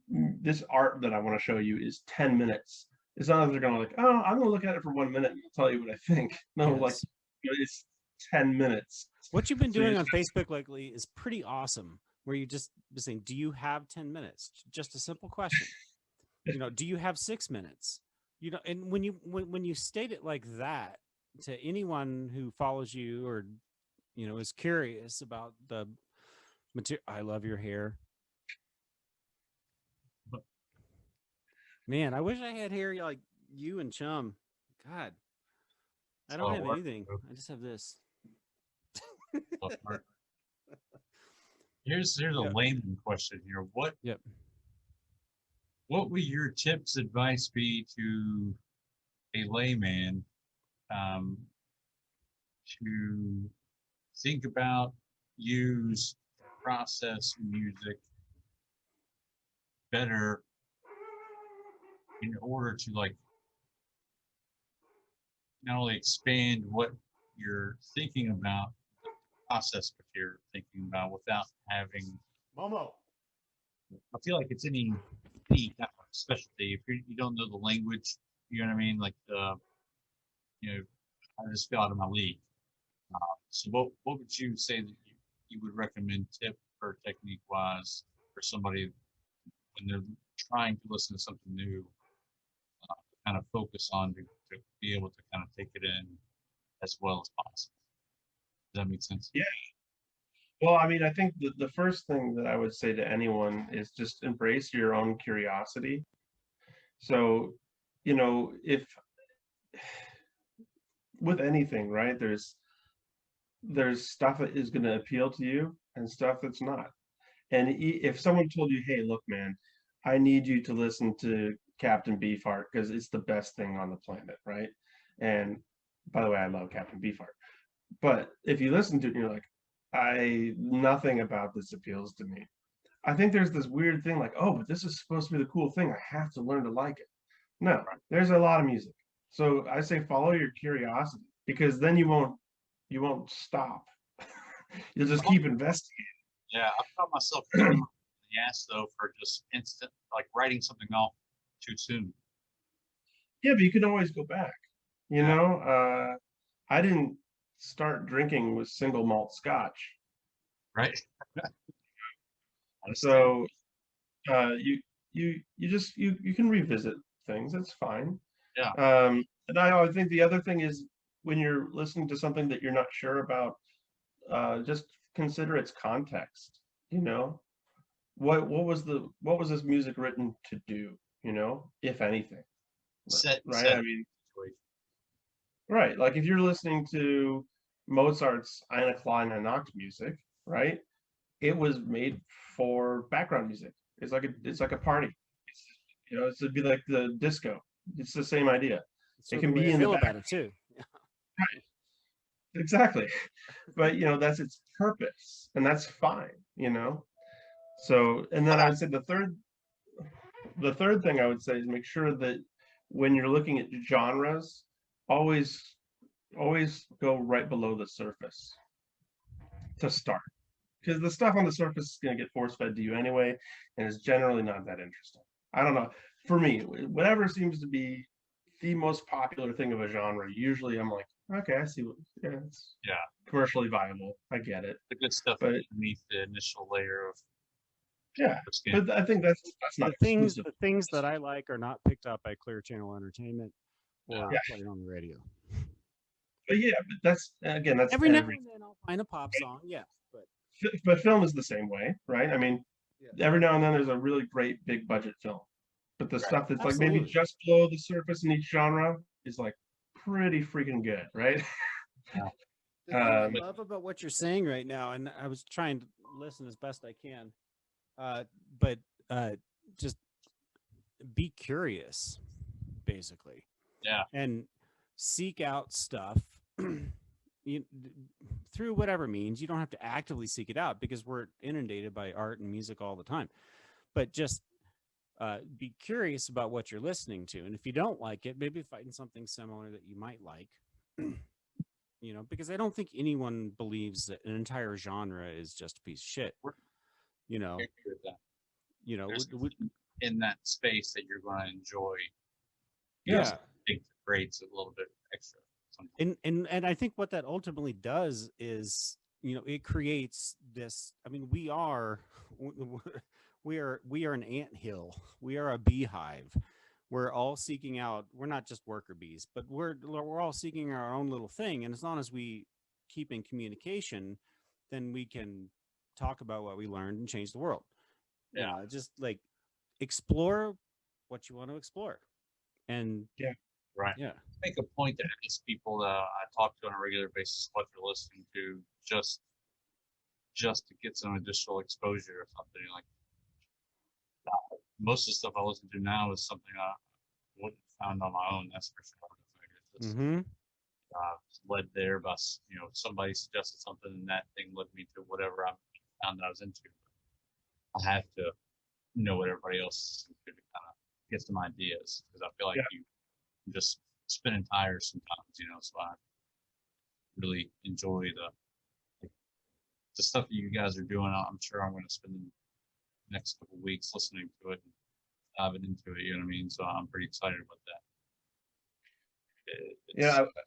this art that I want to show you is 10 minutes, it's not that they're gonna like, oh, I'm gonna look at it for 1 minute and tell you what I think. No, like, Yes. it's 10 minutes. What you've been So you doing just, on Facebook lately is pretty awesome. where you just be saying, do you have 10 minutes? Just a simple question. Do you have 6 minutes? And when you state it like that to anyone who follows you or is curious about the material. I love your hair. Man, I wish I had hair like you and Chum. God, I don't have anything. I just have this. Here's a layman question here. What would your tips, advice be to a layman to think about, use, process music better in order to like not only expand what you're thinking about, process what you're thinking about without having Momo. I feel like it's any kind of specialty. If you don't know the language, you know what I mean? Like I just feel out of my league. So what would you say that you would recommend tip or technique wise for somebody when they're trying to listen to something new, to kind of focus on to be able to kind of take it in as well as possible? Does that make sense? Yeah. Well, I mean, I think the first thing that I would say to anyone is just embrace your own curiosity. So, if with anything, right, there's stuff that is going to appeal to you and stuff that's not. And if someone told you, hey, look, man, I need you to listen to Captain Beefheart because it's the best thing on the planet, right? And by the way, I love Captain Beefheart. But if you listen to it and you're like, nothing about this appeals to me. I think there's this weird thing like, oh, but this is supposed to be the cool thing. I have to learn to like it. No, there's a lot of music. So I say follow your curiosity because then you won't stop. You'll just keep investigating. Yeah, I found myself in the ass though for just instant like writing something off too soon. Yeah, but you can always go back. I didn't start drinking with single malt scotch. Right. So you can revisit things. It's fine. Yeah. And I think the other thing is when you're listening to something that you're not sure about, just consider its context. What was this music written to do? If anything, right? I mean, right. Like if you're listening to Mozart's Eine kleine Nacht music, right? It was made for background music. It's like a party. It'd be like the disco. It's the same idea. It can be in the background too. Right. Exactly. But that's its purpose, and that's fine. So, and then I would say the third thing I would say is make sure that when you're looking at genres, always go right below the surface to start. Because the stuff on the surface is going to get force fed to you anyway, and it's generally not that interesting. I don't know. For me, whatever seems to be the most popular thing of a genre, usually I'm like, okay, I see it's commercially viable. I get it. The good stuff underneath the initial layer of but I think that's not exclusive. The things that I like are not picked up by Clear Channel Entertainment or played on the radio. But that's every now and then I'll find a pop song. Yeah, but film is the same way, right? I mean, every now and then there's a really great big budget film, but the stuff that's like maybe just below the surface in each genre is like pretty freaking good, right? The thing I love about what you're saying right now, and I was trying to listen as best I can, but just be curious, basically. Yeah. And seek out stuff through whatever means. You don't have to actively seek it out because we're inundated by art and music all the time. But just be curious about what you're listening to. And if you don't like it, maybe find something similar that you might like. Because I don't think anyone believes that an entire genre is just a piece of shit. In that space that you're going to enjoy. Yeah. It creates a little bit extra. And I think what that ultimately does is, it creates this. I mean, we are an anthill. We are a beehive. We're all seeking out. We're not just worker bees, but we're all seeking our own little thing. And as long as we keep in communication, then we can talk about what we learned and change the world. You Yeah. know, just like explore what you want to explore. And Right. yeah, Make a point to ask people that I talk to on a regular basis what they're listening to, just to get some additional exposure or something. Like most of the stuff I listen to now is something I wouldn't have found on my own. That's for sure. It's mm-hmm. led there by somebody suggested something, and that thing led me to whatever I found that I was into. I have to know what everybody else is into to kind of get some ideas, because I feel like you just spinning tires sometimes, so I really enjoy the stuff that you guys are doing. I'm sure I'm going to spend the next couple of weeks listening to it and diving into it. You know what I mean? So I'm pretty excited about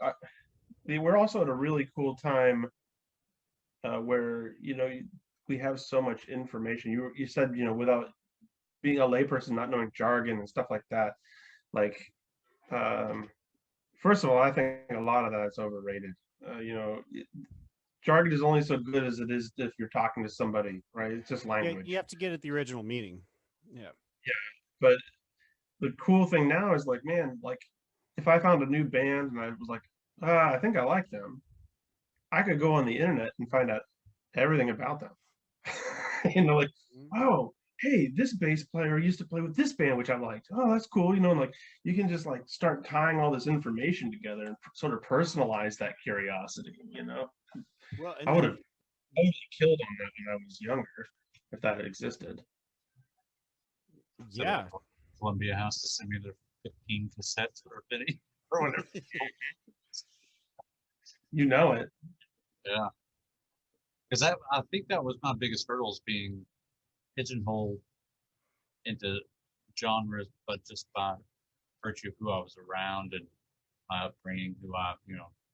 that. We're also at a really cool time where we have so much information. You said without being a layperson, not knowing jargon and stuff like that. Like, first of all, I think a lot of that is overrated. Jargon is only so good as it is if you're talking to somebody, right? It's just language. You have to get at the original meaning. Yeah. But the cool thing now is like, man, like if I found a new band and I was like, I think I like them, I could go on the internet and find out everything about them. Like, oh, hey, this bass player used to play with this band, which I liked. Oh, that's cool. And like you can just like start tying all this information together and sort of personalize that curiosity, Well, I would have totally killed on that when I was younger, if that had existed. Yeah. So Columbia House to send me their 15 cassettes or a penny or whatever. You know it. Yeah. Because I think that was my biggest hurdles, being pigeonholed into genres, but just by virtue of who I was around and my upbringing, who I,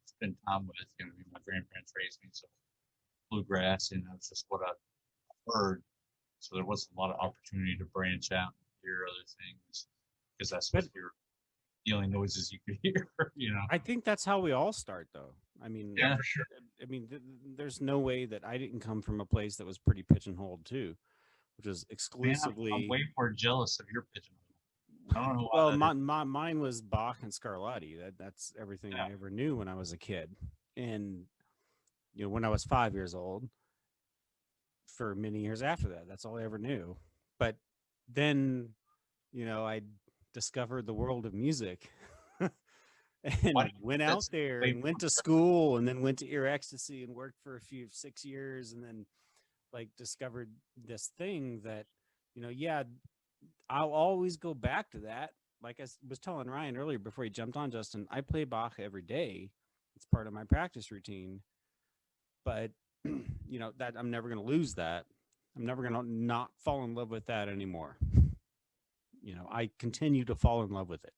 spend time with. My grandparents raised me, so bluegrass, that's just what I heard. So there wasn't a lot of opportunity to branch out and hear other things, because that's what the only noises you could hear. I think that's how we all start, though. I mean, yeah, for sure. I mean, there's no way that I didn't come from a place that was pretty pigeonholed too, which was exclusively. Man, I'm way more jealous of your pigeonhole. I don't know why. Well, mine was Bach and Scarlatti. That's everything I ever knew when I was a kid, and when I was 5 years old. For many years after that, that's all I ever knew. But then, I discovered the world of music. And went out there and went to school and then went to Ear Ecstasy and worked for 6 years, and then like discovered this thing that, I'll always go back to that. Like I was telling Ryan earlier before he jumped on, Justin, I play Bach every day. It's part of my practice routine. But, that I'm never going to lose that. I'm never going to not fall in love with that anymore. I continue to fall in love with it.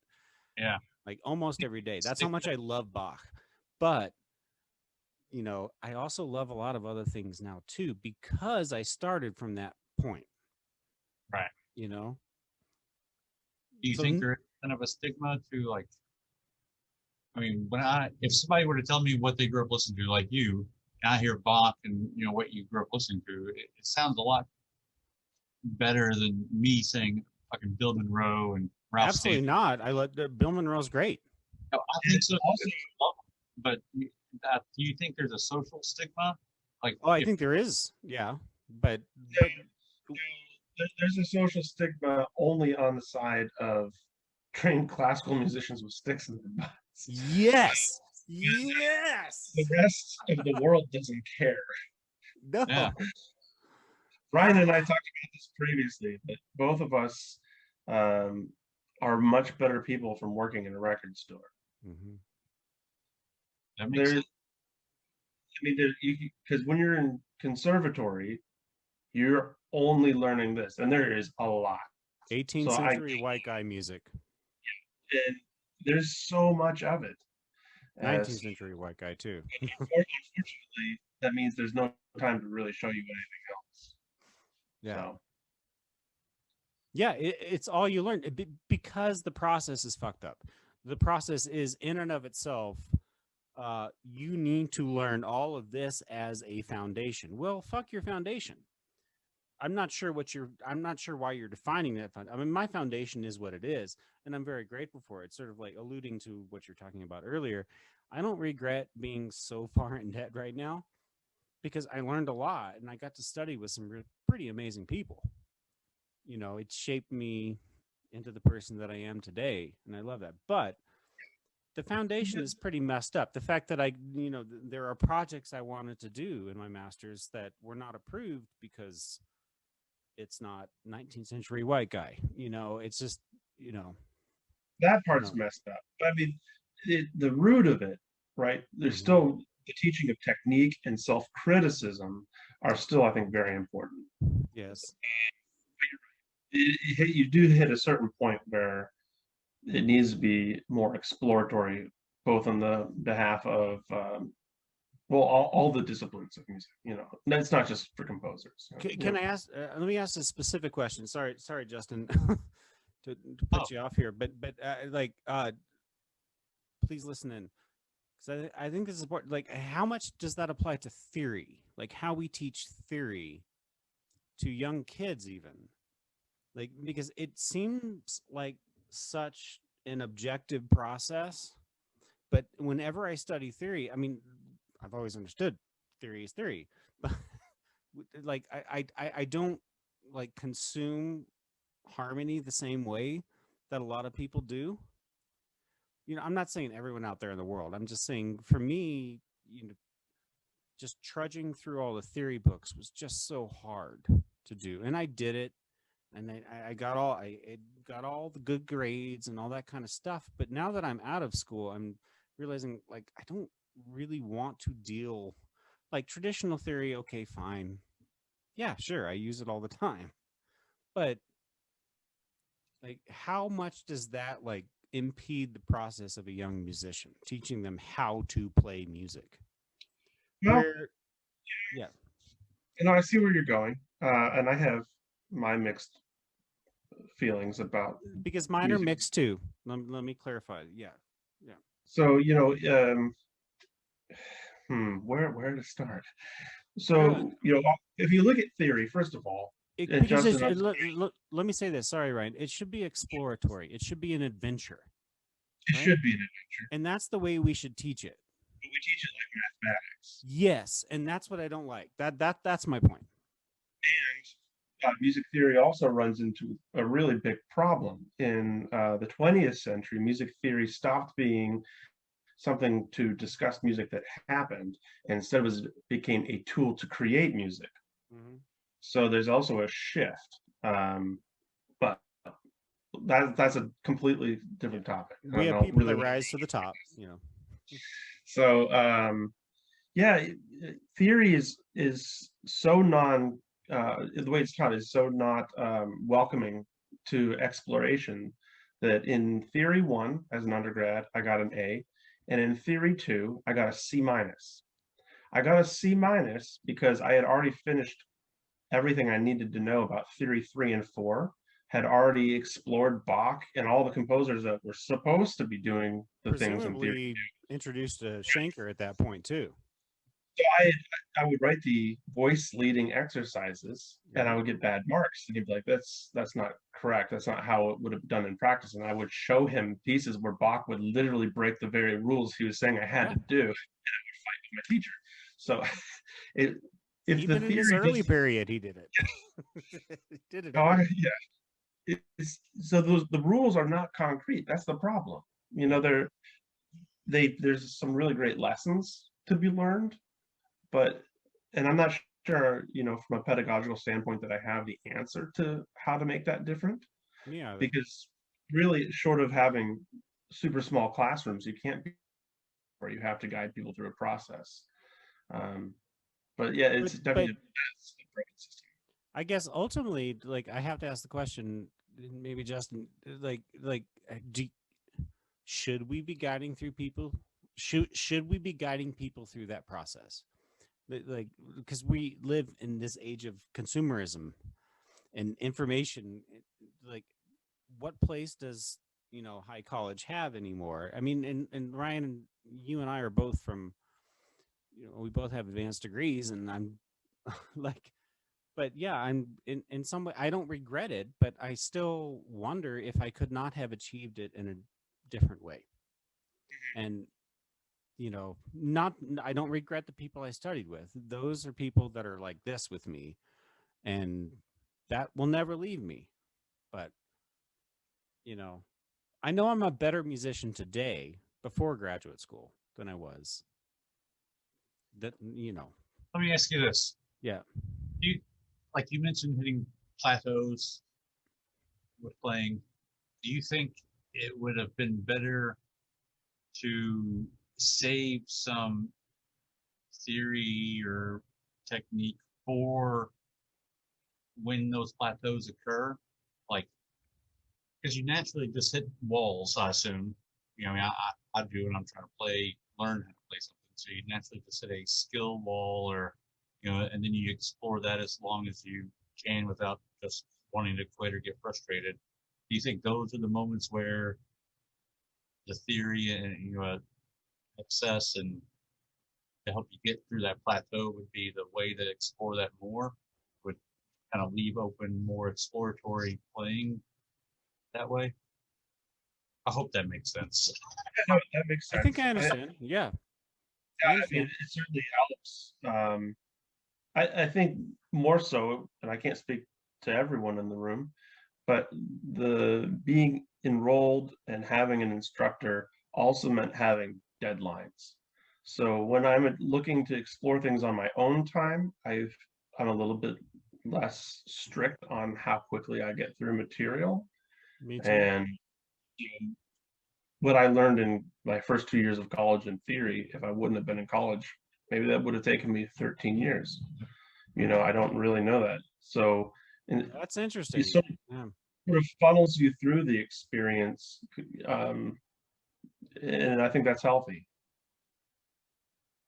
Yeah. Like almost every day. That's how much I love Bach. But, I also love a lot of other things now too, because I started from that point. Right. Do you think there's kind of a stigma to, like, I mean, if somebody were to tell me what they grew up listening to, like you, and I hear Bach and what you grew up listening to, it sounds a lot better than me saying fucking Bill Monroe and Ralph Absolutely Staples. not. I love Bill Monroe's great. No, I think so also, but do you think there's a social stigma? Like, I think there is, yeah, but there's a social stigma only on the side of trained classical musicians with sticks in their butts. Yes. Yes. The rest of the world doesn't care. No. Yeah. Ryan and I talked about this previously, that both of us are much better people from working in a record store. Mm-hmm. That makes sense. Because when you're in conservatory, you're only learning this, and there is a lot. 18th century white guy music. And there's so much of it. 19th century white guy too. Unfortunately, that means there's no time to really show you anything else. Yeah. So Yeah, it's all you learn because the process is fucked up. The process is in and of itself. You need to learn all of this as a foundation. Well, fuck your foundation. I'm not sure I'm not sure why you're defining that. I mean, my foundation is what it is, and I'm very grateful for it. Sort of like alluding to what you're talking about earlier. I don't regret being so far in debt right now because I learned a lot and I got to study with some pretty amazing people. It shaped me into the person that I am today, and I love that. But the foundation is pretty messed up. The fact that there are projects I wanted to do in my master's that were not approved because it's not 19th century white guy. It's just, that part's messed up. I mean, the root of it, right? There's still the teaching of technique and self-criticism are still, I think, very important. Yes. You do hit a certain point where it needs to be more exploratory, both on the behalf of all the disciplines of music. It's not just for composers. Can I ask? Let me ask a specific question. Sorry, Justin, to put you off here, but please listen in because I think this is important. Like, how much does that apply to theory? Like, how we teach theory to young kids, even like because it seems like such an objective process. But whenever I study theory, I mean, I've always understood theory is theory, but like I don't like consume harmony the same way that a lot of people do. I'm not saying everyone out there in the world. I'm just saying for me, just trudging through all the theory books was just so hard to do, and I did it, and I got all the good grades and all that kind of stuff. But now that I'm out of school, I'm realizing like I don't really want to deal like traditional theory. Okay, fine. Yeah, sure. I use it all the time. But like how much does that like impede the process of a young musician, teaching them how to play music? Well, Yeah. I see where you're going, and I have my mixed feelings about because mine are mixed too. Let me clarify. Yeah. So where to start? So if you look at theory, first of all, let me say this. Sorry, Ryan. It should be exploratory. It should be an adventure. It should be an adventure, and that's the way we should teach it. But we teach it like mathematics. Yes, and that's what I don't like. That's my point. And music theory also runs into a really big problem in the 20th century. Music theory stopped being something to discuss music that happened, and instead it became a tool to create music. So there's also a shift, but that's a completely different topic. We have people that rise to the top, So yeah, theory is so the way it's taught is so not welcoming to exploration that in theory 1 as an undergrad I got an A, and in theory 2 I got a C minus. I got a C minus because I had already finished everything I needed to know about theory 3 and 4, had already explored Bach and all the composers that were supposed to be doing the things in theory. Introduced a Schenker at that point too. So I would write the voice leading exercises and I would get bad marks. And he'd be like, that's not correct. That's not how it would have done in practice. And I would show him pieces where Bach would literally break the very rules he was saying I had to do. And I would fight with my teacher. So if even in his early period, he did it. He did it. Oh, yeah. So the rules are not concrete. That's the problem. There's some really great lessons to be learned, and I'm not sure, from a pedagogical standpoint that I have the answer to how to make that different. Yeah. Because really, short of having super small classrooms, you can't be where you have to guide people through a process. But yeah, it's definitely a broken system. I guess ultimately, like, I have to ask the question, maybe Justin, should we be guiding through people? Should we be guiding people through that process? like because we live in this age of consumerism and information. Like, what place does high college have anymore? I mean, and Ryan, you and I are both from, we both have advanced degrees, and I'm like, but yeah, I'm in some way I don't regret it, but I still wonder if I could not have achieved it in a different way. And not I don't regret the people I studied with. Those are people that are like this with me, and that will never leave me. But you know, I know I'm a better musician today before graduate school than I was. That Let me ask you this. yeah. You like you mentioned hitting plateaus with playing. Do you think it would have been better to save some theory or technique for when those plateaus occur? Like, because you naturally just hit walls, I assume. I mean, I do when I'm trying to learn how to play something. So you naturally just hit a skill wall, or and then you explore that as long as you can without just wanting to quit or get frustrated. Do you think those are the moments where the theory and access and to help you get through that plateau would be the way to explore that more? Would kind of leave open more exploratory playing that way? I hope that makes sense. No, that makes I sense. think I understand. Yeah. I I understand. mean, it certainly helps. I think more so, and I can't speak to everyone in the room, but the being enrolled and having an instructor also meant having deadlines. So when I'm looking to explore things on my own time, I'm a little bit less strict on how quickly I get through material. Me too. And what I learned in my first 2 years of college in theory, if I wouldn't have been in college, maybe that would have taken me 13 years. I don't really know that. So, and That's it interesting. sort Yeah. of funnels you through the experience, um, and I think that's healthy.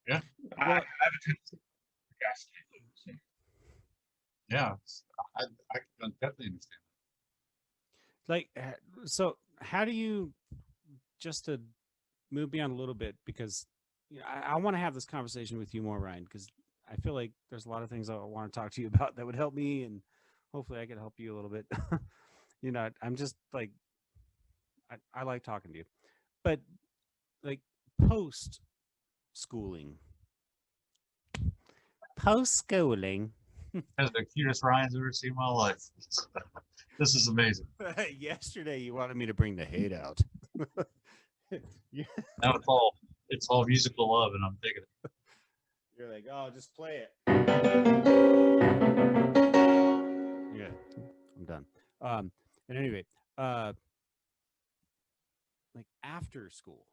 Yeah, I have a tendency to procrastinate, so. yeah, I can definitely understand. Like, so how do you, just to move beyond a little bit, because I want to have this conversation with you more, Ryan, because I feel like there's a lot of things I want to talk to you about that would help me, and hopefully I could help you a little bit. I'm just like, I like talking to you, but like post schooling, That's the cutest Ryan's ever seen in my life. This is amazing. Yesterday you wanted me to bring the hate out. Yeah. Now it's all musical love, and I'm digging it. You're like, oh, just play it. Yeah, I'm done. At any rate, like after school.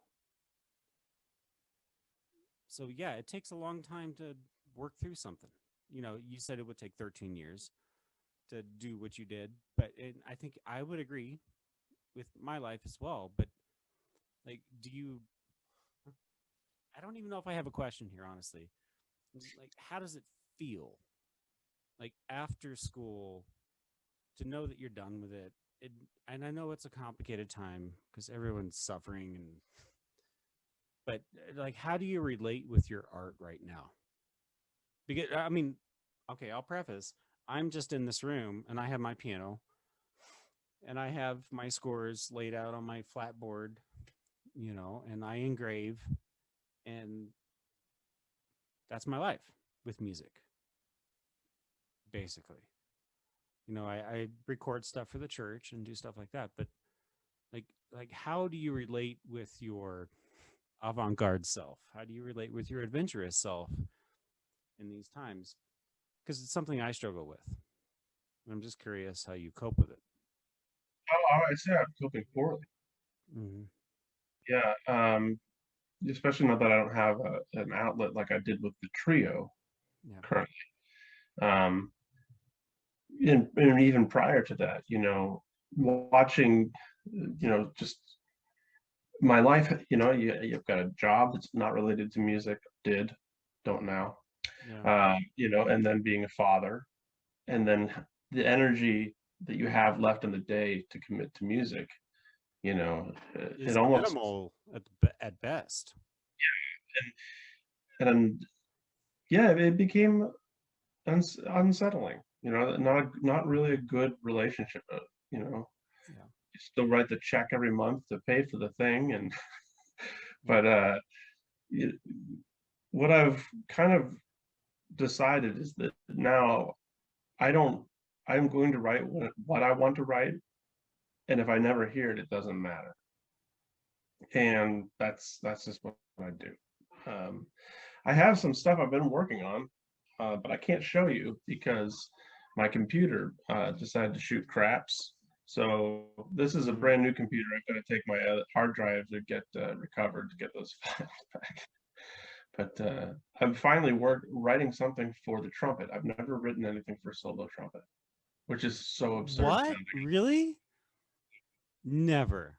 So yeah, it takes a long time to work through something. You said it would take 13 years to do what you did, but I think I would agree with my life as well. But like, I don't even know if I have a question here, honestly. Like, how does it feel, like after school, to know that you're done with it? And I know it's a complicated time because everyone's suffering, but like, how do you relate with your art right now? Because I mean, okay, I'll preface. I'm just in this room and I have my piano and I have my scores laid out on my flat board, and I engrave, and that's my life with music, basically. I record stuff for the church and do stuff like that, but like how do you relate with your avant-garde self? How do you relate with your adventurous self in these times? Because it's something I struggle with. I'm just curious how you cope with it. Oh, I say I'm coping poorly. Mm-hmm. Yeah, especially now that I don't have an outlet like I did with the trio Yeah. currently. Um, and even prior to that, watching, just my life, you've got a job that's not related to music, don't now. Yeah. you know, and then being a father, and then the energy that you have left in the day to commit to music, you know, it Is almost, minimal at best. and yeah, it became unsettling, you know, not really a good relationship, you know. Yeah. You still write the check every month to pay for the thing, and Yeah. but you, what I've kind of decided is that now I don't I'm going to write what I want to write, and if I never hear it, it doesn't matter. And that's just what I do. Um, I have some stuff I've been working on, but I can't show you because my computer decided to shoot craps. So this is a Mm. brand new computer. I've got to take my hard drive to get recovered to get those files back. But I'm finally writing something for the trumpet. I've never written anything for solo trumpet, which is so absurd What? sounding. Really? Never.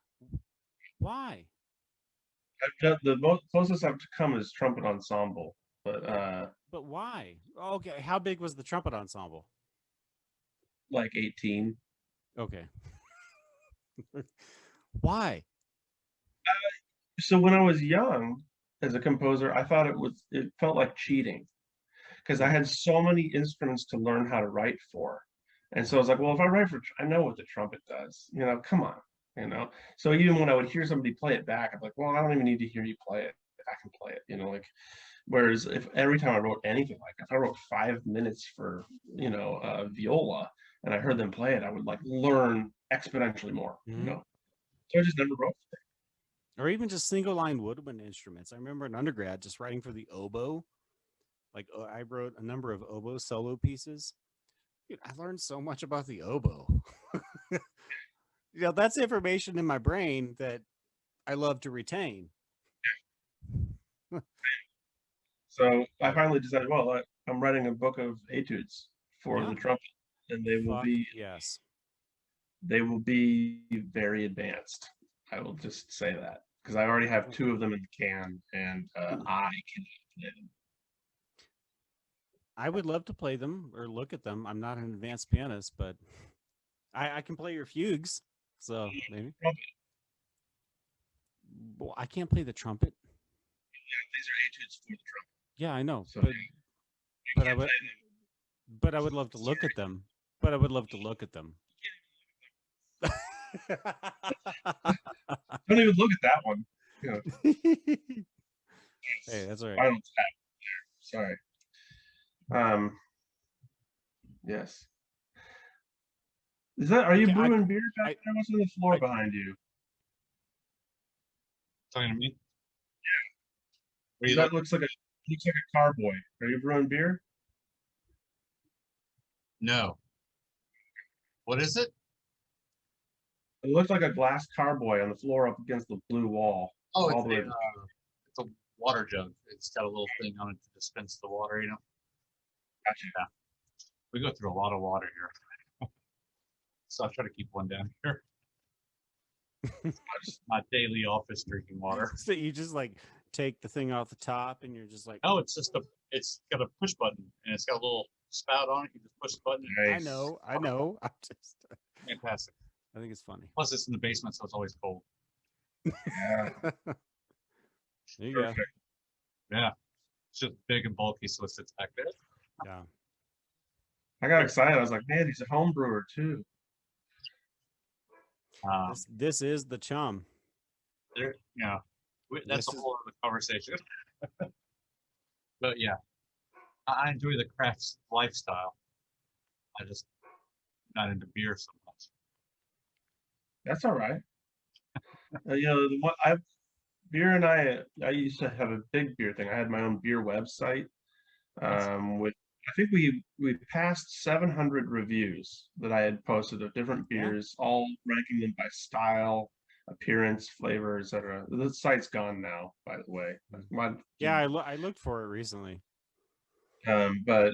Why? I've done the most closest I've come is trumpet ensemble, but But why? Okay, how big was the trumpet ensemble? like 18. Okay. Why? So when I was young as a composer, I thought it felt like cheating because I Mm. had so many instruments to learn how to write for. And so I was like, well, if I write for, I know what the trumpet does, you know, come on, you know. So even when I would hear somebody play it back, I'm like, well, I don't even need to hear you play it. I can play it, you know, like whereas if every time I wrote anything, like if I wrote 5 minutes for, you know, viola and I heard them play it, I would like learn exponentially more, you Mhm. know. So I just never wrote. Or even just single line woodwind instruments. I remember in undergrad just writing for the oboe. Like I wrote a number of oboe solo pieces. Dude, I learned so much about the oboe. That's information in my brain that I love to retain. So I But finally decided, well, I'm writing a book of etudes for yeah, the trumpet, and fuck yes. they will be very advanced. I will just say that because I already have two of them in the can, and I can play them. I would love to play them or look at them. I'm not an advanced pianist, but I can play your fugues. So maybe. Trumpet, Well, I can't play the trumpet. these are etudes for the trumpet, Yeah, I know, so you but I can't would play them. but I would love to look at them. But I would love to look at them. Don't even look at that one. You know, Hey, yes, that's all right. final tap. Sorry. Um, yes. Is that? Are you Okay, brewing beer back I, there? What's on the floor I, behind you? Talking to me? What are you That looking? looks like a carboy. Are you brewing beer? No. What is it? It looks like a glass carboy on the floor up against the blue wall, Oh, all the way to the it's a water jug. It's got a little thing on it to dispense the water. gotcha. Yeah, we go through a lot of water here, so I try to keep one down here. My daily office drinking water. so you just like take the thing off the top and you're just like, Oh, it's got a push button and it's got a little spout on it. You just push the button. And Nice. I know. I'm just, fantastic. I think it's funny. Plus, it's in the basement, so it's always cold. Yeah, There you go. perfect. Yeah, it's just big and bulky, so it sits back there. Yeah. I got excited. I was like, man, he's a home brewer too. This is the chum. There, that's This a is whole other conversation. But yeah, I enjoy the crafts lifestyle. I just not into beer so much. That's all right. You know, beer and I used to have a big beer thing. I had my own beer website. With I think we passed 700 reviews that I had posted of different yeah. beers, all ranking them by style, appearance, flavor, etc. The site's gone now, by the way. My, Yeah, I looked for it recently. but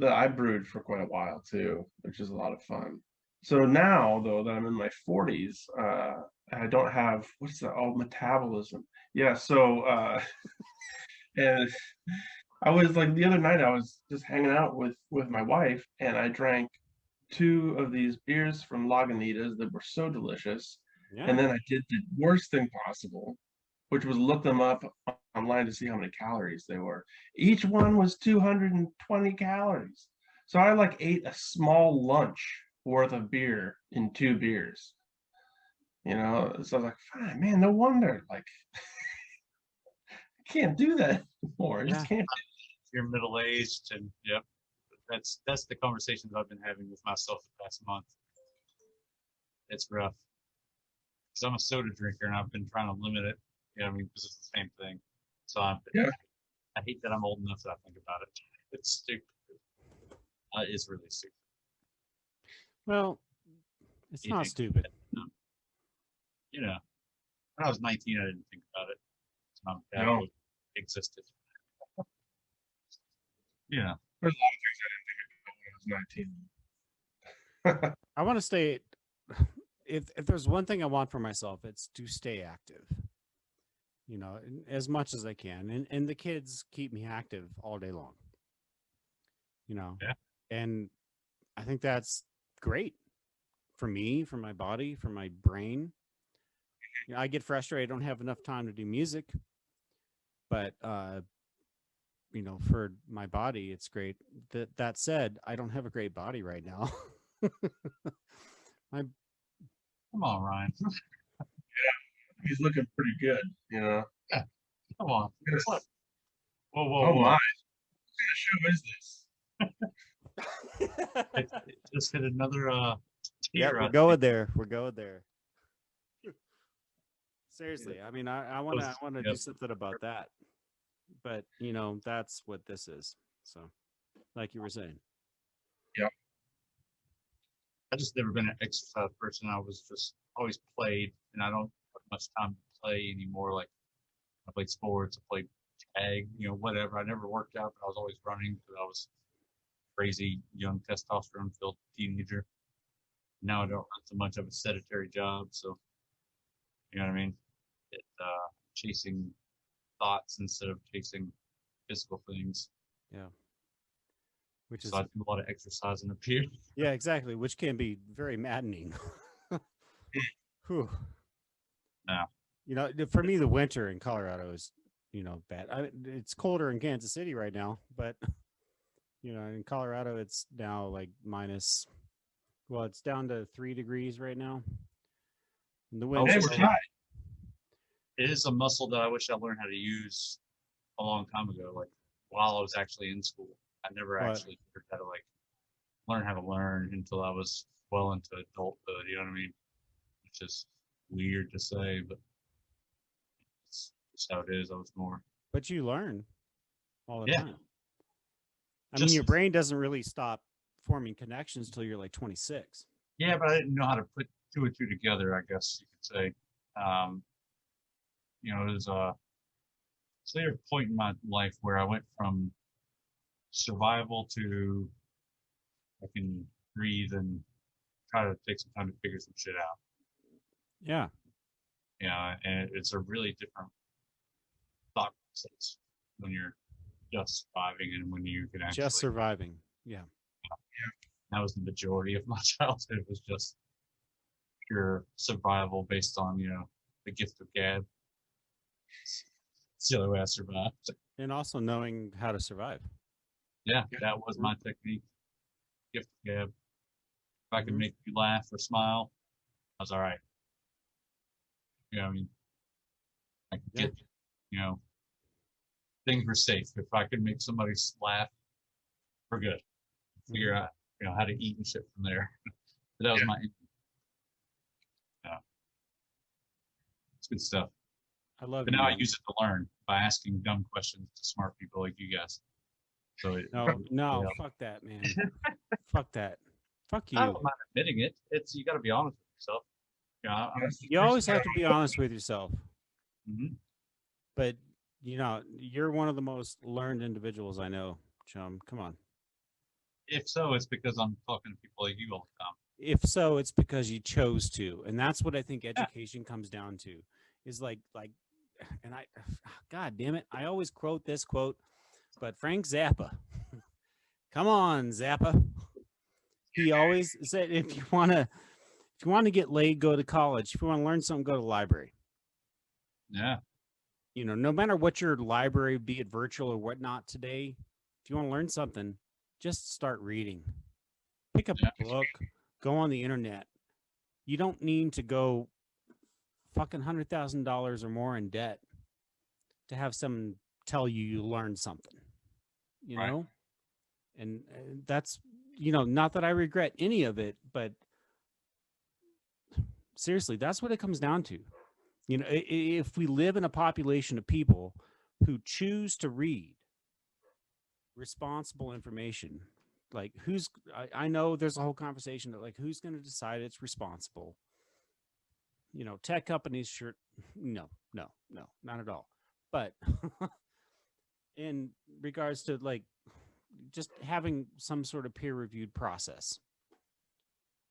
I brewed for quite a while too, which is a lot of fun. So now, though, that I'm in my 40s, I don't have what's that? Oh, metabolism. Yeah. So, and I was like the other night I was just hanging out with my wife and I drank two of these beers from Lagunitas that were so delicious. And Yeah. then I did the worst thing possible, which was look them up online to see how many calories they were. Each one was 220 calories. So I like ate a small lunch worth of beer in two beers. So I was like, fine, man, no wonder. Like, I can't do that anymore. I Yeah. just can't. You're middle aged, and yep, that's the conversations I've been having with myself the past month. It's rough because I'm a soda drinker and I've been trying to limit it. You know what I mean? Because it's the same thing. So Yeah. I hate that I'm old enough that I think about it. It's stupid. It's really stupid. Well, it's You not think- stupid. You know, when I was 19, I didn't think about it. My dad No. existed. Yeah. There's a lot of things I didn't think about when I was 19. I want to stay. If there's one thing I want for myself, it's to stay active. As much as I can, and the kids keep me active all day long. Yeah. And I think that's great for me, for my body, for my brain. I get frustrated. I don't have enough time to do music, but for my body, it's great. That said, I don't have a great body right now. Come on, Ryan. He's looking pretty good, Come on. Yes. What? Whoa, Oh whoa, whoa. my. What kind of show is this? It just hit another Yeah, tier. we're going there. We're going there. Seriously, I mean, I want to do Yep. something about that. But that's what this is. So, like you were saying. I just never been an exercise person. I was just always played, and I don't have much time to play anymore. Like I played sports, I played tag, whatever. I never worked out, but I was always running because I was crazy young testosterone filled teenager. Now I don't run so much of a sedentary job, so you know what I mean. It chasing thoughts instead of chasing physical things. Yeah. Which is So I do a lot of exercising up here. yeah, exactly. Which can be very maddening. Whew. Yeah. For me, the winter in Colorado is, bad. It's colder in Kansas City right now, but in Colorado, it's now like minus. Well, it's down to 3 degrees right now. And the wind. Hey, we're tied. It is a muscle that I wish I learned how to use a long time ago, like while I was actually in school. I never What? actually figured how to learn how to learn until I was well into adulthood. You know what I mean? Which is weird to say, but it's just how it is. I was more. But you learn all the Yeah. time. I mean, your brain doesn't really stop forming connections till you're like 26. Yeah, but I didn't know how to put two and two together, I guess you could say. It was a clear point in my life where I went from survival to I can breathe and try to take some time to figure some shit out. Yeah. Yeah, and it's a really different thought process when you're just surviving and when you can actually Just surviving. Yeah. that was the majority of my childhood was just pure survival based on, the gift of gab. It's the only way I survived. And also knowing how to survive. Yeah, that was my technique. Gift of gab. If I could Mhm. make you laugh or smile, I was all right. I mean, I could Yeah. get, things were safe. If I could make somebody laugh, we're good. Figure out, how to eat and shit from there. But that was my. Yeah. It's good stuff. I love But you. now I man. use it to learn by asking dumb questions to smart people like you guys. So No, yeah. fuck that, man. Fuck that. Fuck I you. don't mind admitting it. You got to be honest with yourself. You always have to be honest with yourself. Mhm. But you're one of the most learned individuals I know, Chum. Come on. If so, it's because I'm talking to people like you all the time. If so, it's because you chose to, and that's what I think education comes down to. Is like, and God damn it, I always quote this quote. But Frank Zappa, come on, Zappa. He always said, if you want to get laid, go to college. If you want to learn something, go to the library. Yeah. You know, no matter what your library, be it virtual or whatnot today, if you want to learn something, just start reading. Pick up a book, go on the internet. You don't need to go fucking $100,000 or more in debt to have someone tell you learned something, you Right. know? And that's, you know, not that I regret any of it, but seriously, that's what it comes down to. You know, if we live in a population of people who choose to read responsible information, like I know there's a whole conversation that like who's going to decide it's responsible. You know, tech companies sure, no, not at all. But in regards to like just having some sort of peer reviewed process,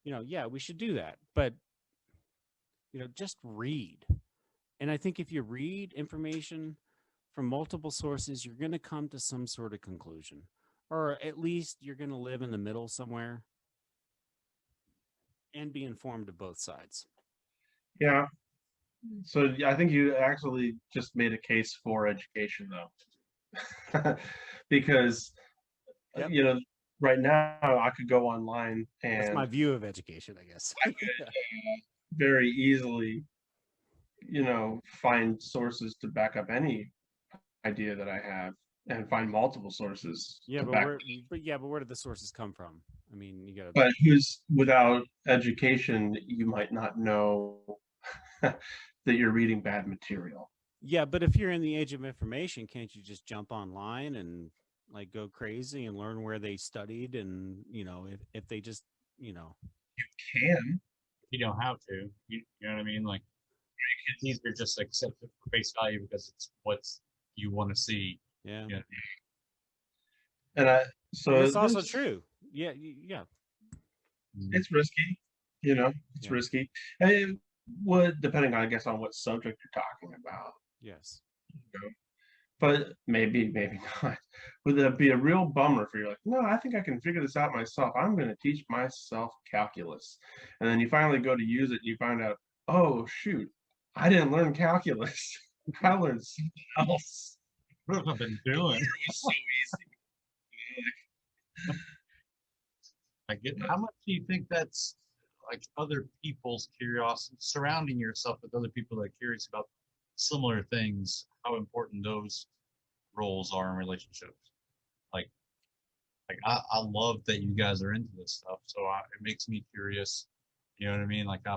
you know, yeah, we should do that. But you know, just read. And I think if you read information from multiple sources, you're going to come to some sort of conclusion, or at least you're going to live in the middle somewhere and be informed of both sides. Yeah. So I think you actually just made a case for education, though, because Yep. you know, right now I could go online That's my and view of education, I guess. I could very easily, you know, find sources to back up any idea that I have, and find multiple sources Yeah, to but back. where did the sources come from? I mean, you got to. But who's without education, you might not know that you're reading bad material. Yeah, but if you're in the age of information, can't you just jump online and like go crazy and learn where they studied, and you know, if they just, you know. Can You don't have to. You know what I mean? Like it's easier just to accept it for face value because it's what you want to see. Yeah. Yeah. and I And so it's also this true. Yeah, yeah. it's risky, you know, it's Yeah. risky. And it would depending, I guess, on what subject you're talking about. Yes. You know? But maybe not. Would that be a real bummer if you're like, no, I think I can figure this out myself. I'm going to teach myself calculus. And then you finally go to use it and you find out, oh, shoot, I didn't learn calculus. I learned something else. What have I been It doing? was so easy. I get. How much do you think that's like other people's curiosity, surrounding yourself with other people that are curious about similar things? How important those roles are in relationships? Like, I love that you guys are into this stuff. So it makes me curious. You know what I mean? Like I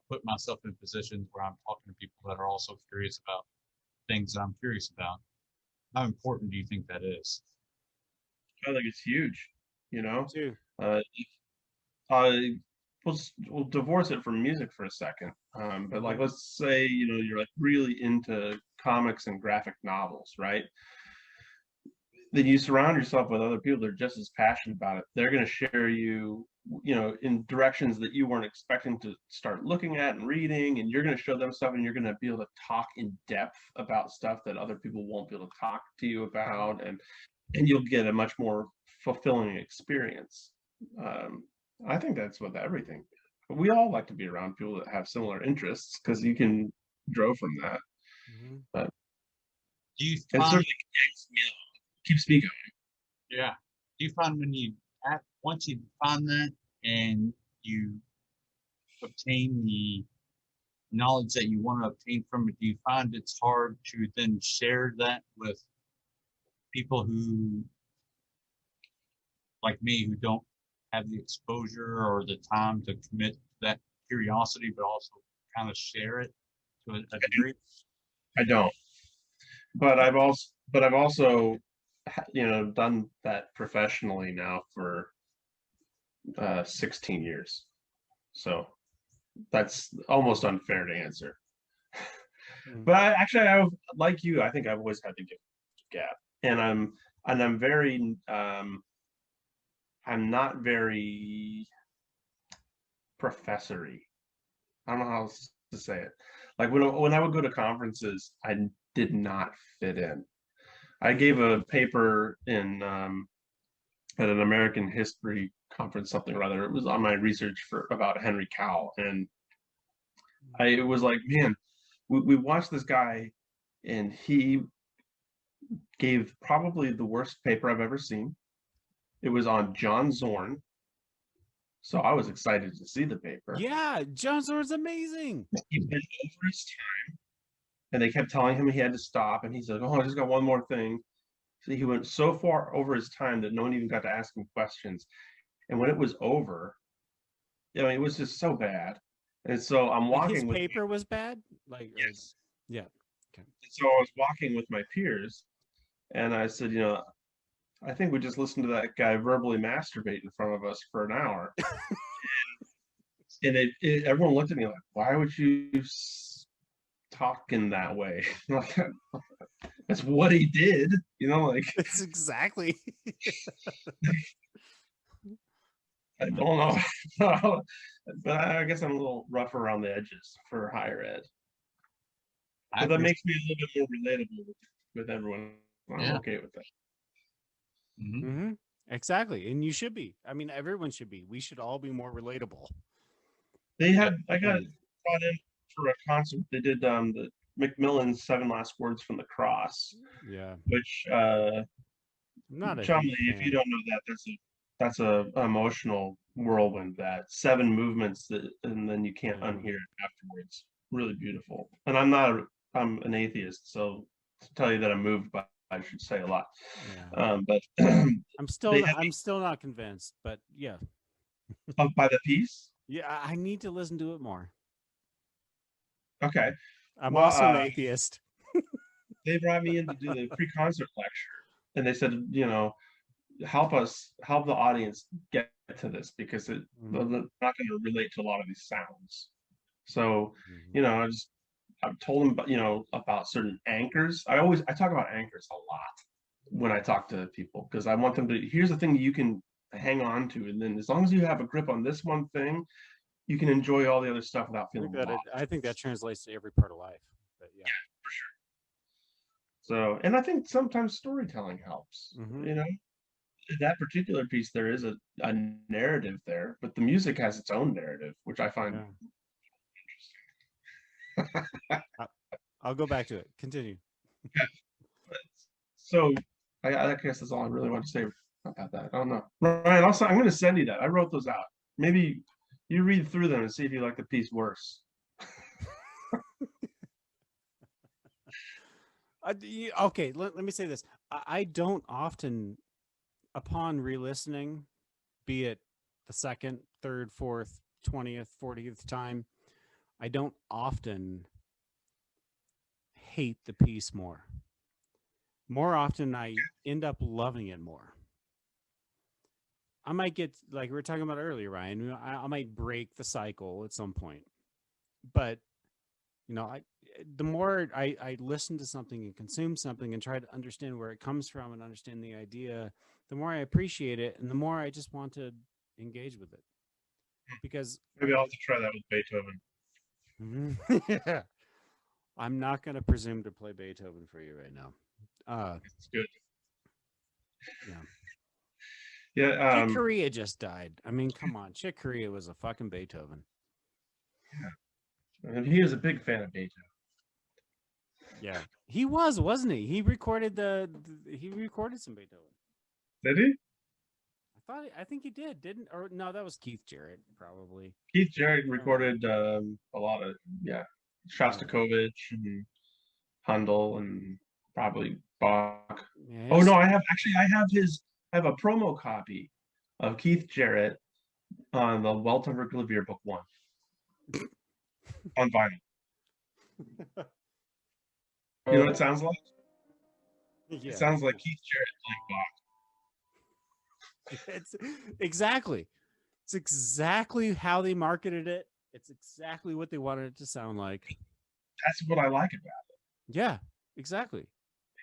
put myself in positions where I'm talking to people that are also curious about things that I'm curious about. How important do you think that is? I think it's huge, you know. Too. Uh, I we'll divorce it from music for a second. But like, let's say, you know, you're like really into comics and graphic novels, right? Then you surround yourself with other people that are just as passionate about it. They're going to share you, you know, in directions that you weren't expecting to start looking at and reading, and you're going to show them stuff, and you're going to be able to talk in depth about stuff that other people won't be able to talk to you about, and you'll get a much more fulfilling experience. Um, I think that's with everything. We all like to be around people that have similar interests because you can grow from that. Mm-hmm. But Do you it find, certainly keeps me going. yeah, do you find when once you find that and you obtain the knowledge that you want to obtain from it, do you find it's hard to then share that with people who, like me, who don't have the exposure or the time to commit to that curiosity, but also kind of share it to a degree? I don't. But I've also, you know, done that professionally now for 16 years. So that's almost unfair to answer. But I like you. I think I've always had to give gap, and I'm very I'm not very professory. I don't know how else to say it. Like when I would go to conferences, I did not fit in. I gave a paper in at an American history conference, something or other. It was on my research for about Henry Cowell, and it was like, man, we watched this guy, and he gave probably the worst paper I've ever seen. It was on John Zorn, so I was excited to see the paper. Yeah, John Zorn's amazing. He went over his time, and they kept telling him he had to stop, and he said, "Oh, I just got one more thing." So he went so far over his time that no one even got to ask him questions. And when it was over, I mean, it was just so bad. And so I'm Like, walking his with paper was bad. Like, yes. yeah. And so I was walking with my peers, and I said, I think we just listened to that guy verbally masturbate in front of us for an hour. And everyone looked at me like, why would you talk in that way? Like, that's what he did, like. It's exactly. I don't know. But I guess I'm a little rough around the edges for higher ed. But that makes me a little bit more relatable with everyone. I'm okay with that. Mm-hmm. Exactly. And you should be. I mean, everyone should be. We should all be more relatable. I got brought in for a concert. They did the Macmillan's 7 Last Words from the Cross. Yeah. Which not a Chumley, if you don't know that, that's a emotional whirlwind, that 7 movements and then you can't unhear it afterwards. Really beautiful. And I'm an atheist, so to tell you that I'm moved by, I should say a lot. Yeah. But I'm still not convinced, but yeah. By the piece? Yeah, I need to listen to it more. Okay. I'm also an atheist. They brought me in to do the pre-concert lecture, and they said, help the audience get to this, because they're not going to relate to a lot of these sounds. So, I've told them about certain anchors. I talk about anchors a lot when I talk to people, because I want them to, here's the thing you can hang on to, and then as long as you have a grip on this one thing, you can enjoy all the other stuff without feeling lost. I think that translates to every part of life. But yeah, for sure. So, and I think sometimes storytelling helps. In that particular piece, there is a narrative there, but the music has its own narrative, which I find interesting. I'll go back to it. Continue. So, I guess that's all I really want to say about that. I don't know. Ryan, also, I'm going to send you that. I wrote those out. Maybe you read through them and see if you like the piece worse. Okay, let me say this. I don't often, upon re-listening, be it the 2nd, 3rd, 4th, 20th, 40th time, I don't often hate the piece more. More often, I end up loving it more. I might get, like we were talking about earlier, Ryan, I might break the cycle at some point. But, the more I listen to something and consume something and try to understand where it comes from and understand the idea, the more I appreciate it and the more I just want to engage with it. Because maybe I'll have to try that with Beethoven. Yeah. I'm not going to presume to play Beethoven for you right now. It's good. Yeah. Yeah. Chick Corea just died. I mean, come on. Chick Corea was a fucking Beethoven. Yeah. And he was a big fan of Beethoven. Yeah. He wasn't he? He recorded some Beethoven. Did he? I think he didn't, or no, that was Keith Jarrett, probably. Keith Jarrett recorded a lot of, Shostakovich and Handel and probably Bach. Yeah, oh no, I have a promo copy of Keith Jarrett on the Welt over Clavier Book 1 on vinyl. You know what it sounds like? Yeah. It sounds like Keith Jarrett playing Bach. It's exactly how they marketed it. It's exactly what they wanted it to sound like. That's what I like about it. Yeah, exactly.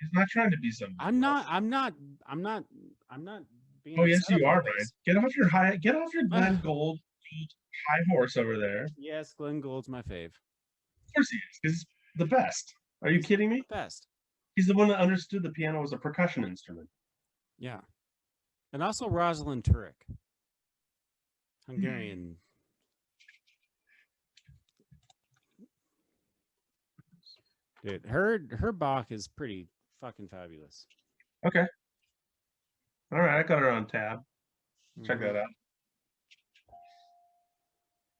He's not trying to be something. I'm not being. Oh yes, you are, Brian. Get off your Glenn Gould high horse over there. Yes, Glenn Gould's my fave. Of course he is. He's the best. Are you kidding me? The best. He's the one that understood the piano was a percussion instrument. Yeah. And also Rosalind Turek, Hungarian. Dude, her Bach is pretty fucking fabulous. Okay. All right, I got her on tab. Check Mhm. that out.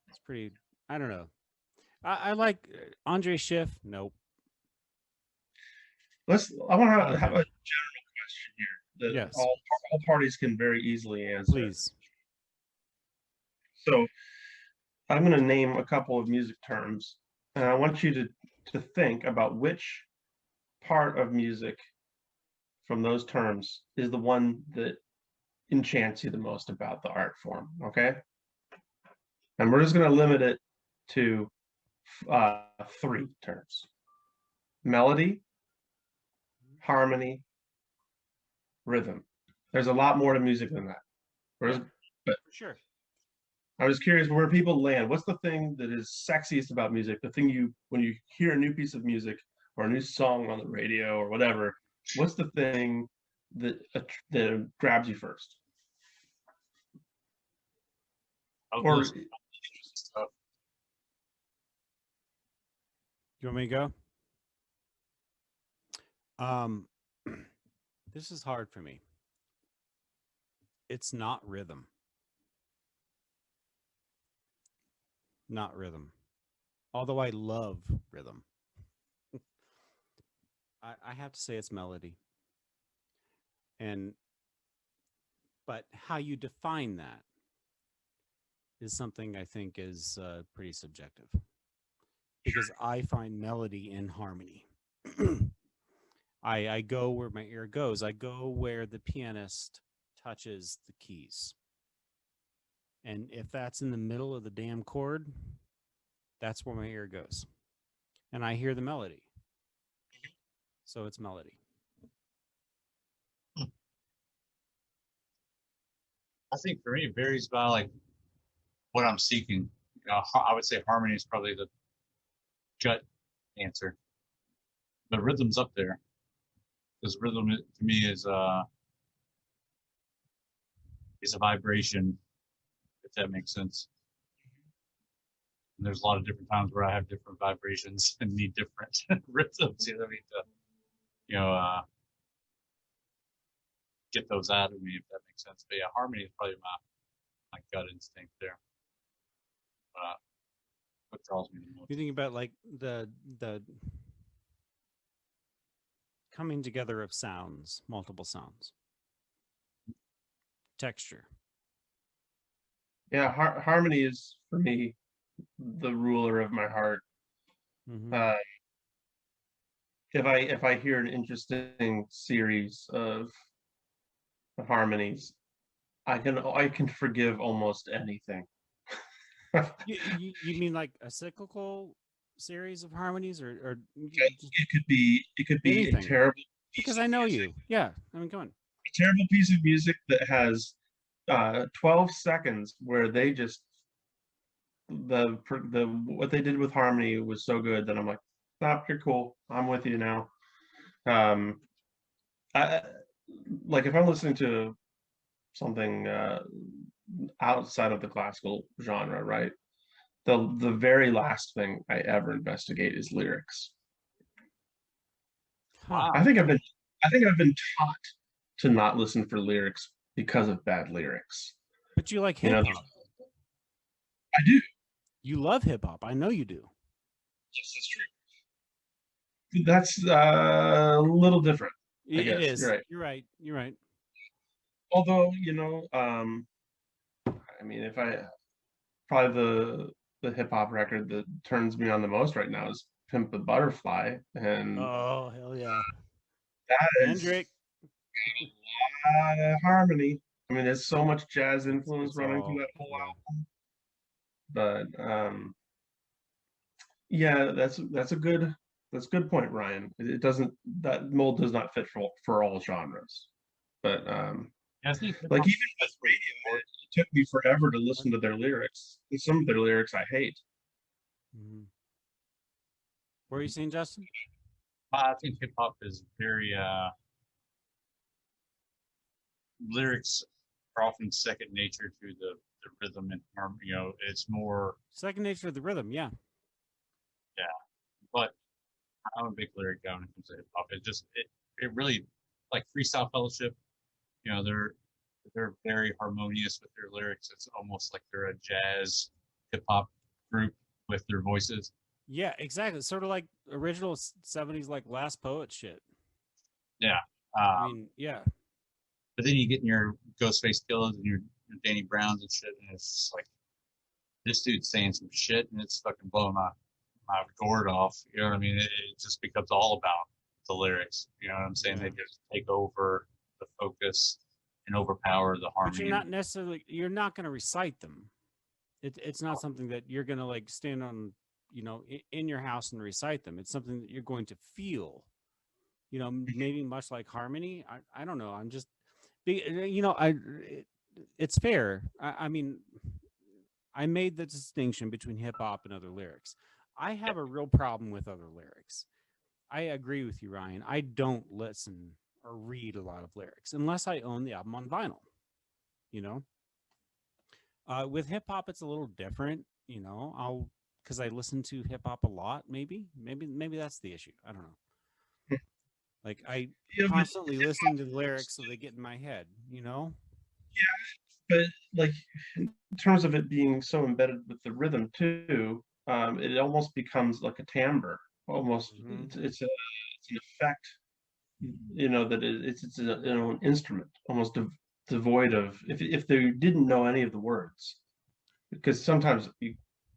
It's pretty. I don't know. I like Andre Schiff. Nope. I want to Not a have a fan. general question here that Yes. all parties can very easily answer. Please. So I'm going to name a couple of music terms, and I want you to think about which part of music from those terms is the one that enchants you the most about the art form. Okay, and we're just going to limit it to 3 terms: melody, harmony, rhythm. There's a lot more to music than that. Yeah, But for sure. I was curious where people land. What's the thing that is sexiest about music? The thing when you hear a new piece of music or a new song on the radio or whatever, what's the thing that grabs you first? Or Stuff. You want me to go? This is hard for me. It's not rhythm. Not rhythm. Although I love rhythm. I have to say it's melody. But how you define that is something I think is pretty subjective. Because I find melody in harmony. I go where my ear goes. I go where the pianist touches the keys. And if that's in the middle of the damn chord, that's where my ear goes. And I hear the melody. So it's melody. I think for me, it varies by like what I'm seeking. I would say harmony is probably the gut answer. But rhythm's up there because rhythm to me is a vibration, if that makes sense. And there's a lot of different times where I have different vibrations and need different rhythms. You know what I mean? To, get those out of me, if that makes sense. But yeah, harmony is probably my gut instinct there. What draws me the most? You think about like the coming together of sounds, multiple sounds, texture. yeah, harmony is for me the ruler of my heart. Mm-hmm. If I hear an interesting series of harmonies, I can forgive almost anything. You mean like a cyclical series of harmonies, or It could be a anything? terrible Because I know you. Yeah, I mean, come on. a terrible piece of music that has 12 seconds where they just the what they did with harmony was so good that I'm like, stop, you're cool. I'm with you now. I like if I'm listening to something outside of the classical genre, right? The very last thing I ever investigate is lyrics. Huh. I think I've been taught to not listen for lyrics because of bad lyrics. But you like You hip know, hop. I do. You love hip hop. I know you do. Yes, that's true. That's a little different, I It guess. is. You're right. You're right. You're right. Although, I mean, if I probably the hip hop record that turns me on the most right now is Pimp the Butterfly, and Oh, hell yeah. that is Kendrick. a lot of harmony. I mean, there's so much jazz influence It's running through all, that whole yeah. album. But yeah, that's a good point, Ryan. It doesn't that mold does not fit for all genres. But Yeah, I think like even with radio, it took me forever to listen to their lyrics. And some of their lyrics I hate. Mhm. What are you saying, Justin? I think hip hop is very lyrics are often second nature to the rhythm and harmony. You know, it's more Second nature of the rhythm. Yeah. yeah. But I'm a big lyric guy when it comes to hip hop. It really like Freestyle Fellowship. You know, they're very harmonious with their lyrics. It's almost like they're a jazz hip hop group with their voices. Yeah, exactly. Sort of like original 70s, like Last Poet shit. Yeah. I Um, mean, yeah. but then you get in your Ghostface Killers and your Danny Browns and shit, and it's just like this dude's saying some shit, and it's fucking blowing my gourd off. You know what I mean? It just becomes all about the lyrics. You know what I'm saying? Yeah. They just take over the focus and overpower the But you're harmony. not necessarily, you're not going to recite them. It's not something that you're going to like stand on, in your house and recite them. It's something that you're going to feel, maybe much like harmony. I don't know. I'm just, it's fair. I mean, I made the distinction between hip hop and other lyrics. I have a real problem with other lyrics. I agree with you, Ryan. I don't listen or read a lot of lyrics unless I own the album on vinyl. You know, with hip hop, it's a little different. I'll because I listen to hip hop a lot. Maybe that's the issue. I don't know. Like I Yeah, constantly listen to the lyrics so they get in my head. You know. but like in terms of it being so embedded with the rhythm too, it almost becomes like a timbre. Almost, Mm-hmm. it's an effect. That it's an instrument, almost devoid of if they didn't know any of the words, because sometimes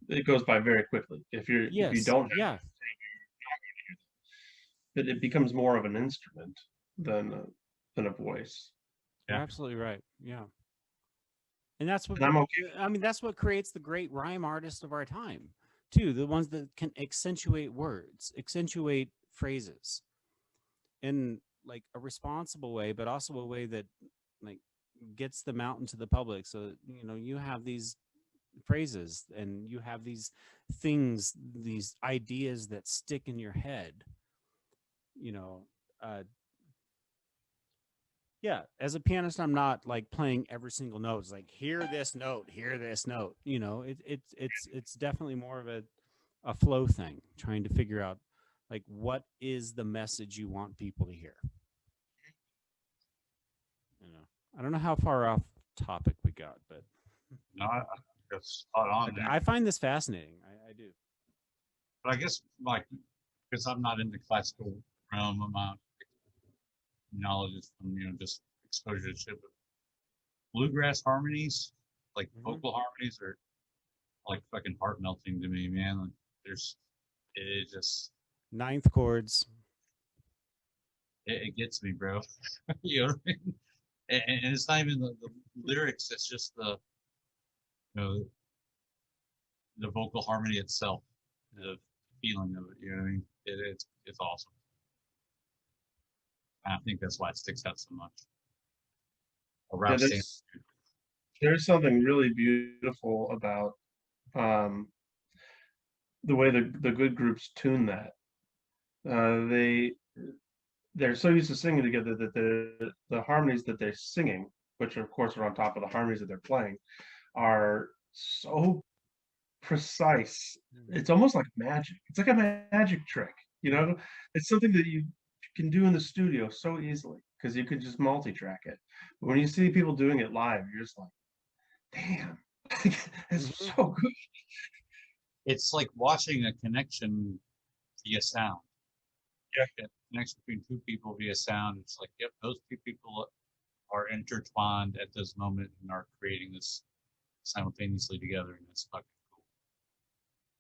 it goes by very quickly. If you Yes. don't have Yeah. it, it becomes more of an instrument than a voice. You're Yeah. absolutely right. Yeah. And that's what And I'm okay. I mean. That's what creates the great rhyme artists of our time, too. The ones that can accentuate words, accentuate phrases, in like a responsible way, but also a way that like gets them out into the public. So that, you have these phrases and you have these things, these ideas that stick in your head. You know, uh, yeah. As a pianist, I'm not like playing every single note. It's like hear this note, hear this note. It's definitely more of a flow thing, trying to figure out like what is the message you want people to hear. I don't know how far off topic we got, but No, I that's spot on there. I find this fascinating. I do. But I guess like because I'm not in the classical realm, my knowledge is from just exposure to shit. But bluegrass harmonies, like Mhm. vocal harmonies, are like fucking heart melting to me, man. Like, it just Ninth chords. it gets me, bro. You know what I mean? And it's not even the lyrics; it's just you know the vocal harmony itself, the feeling of it. You know what I mean? It's awesome. And I think that's why it sticks out so much. A Yeah, Ralph Sanders. there's something really beautiful about um, the way the good groups tune that. They're so used to singing together that the harmonies that they're singing, which of course are on top of the harmonies that they're playing, are so precise. It's almost like magic. It's like a magic trick, you know? It's something that you can do in the studio so easily because you could just multi-track it. But when you see people doing it live, you're just like, damn, it's Mhm. so good. It's like watching a connection via sound. Yeah. A connection between two people via sound. It's like, yep, those two people are intertwined at this moment and are creating this simultaneously together, and it's fucking cool.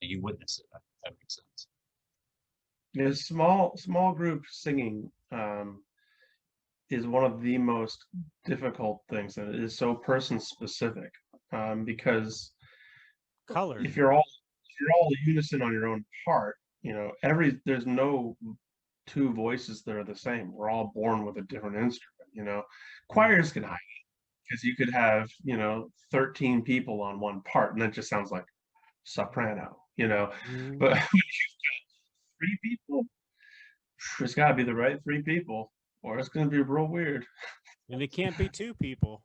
And you witness it. If that makes sense. Yeah, small group singing is one of the most difficult things, and it is so person specific because Color. if you're all unison on your own part, there's no two voices that are the same. We're all born with a different instrument. Mm. Choirs can hide because you could have 13 people on one part, and that just sounds like soprano. Mhm. But when you've got three people, It's got to be the right three people, or it's going to be real weird. And it can't be two people.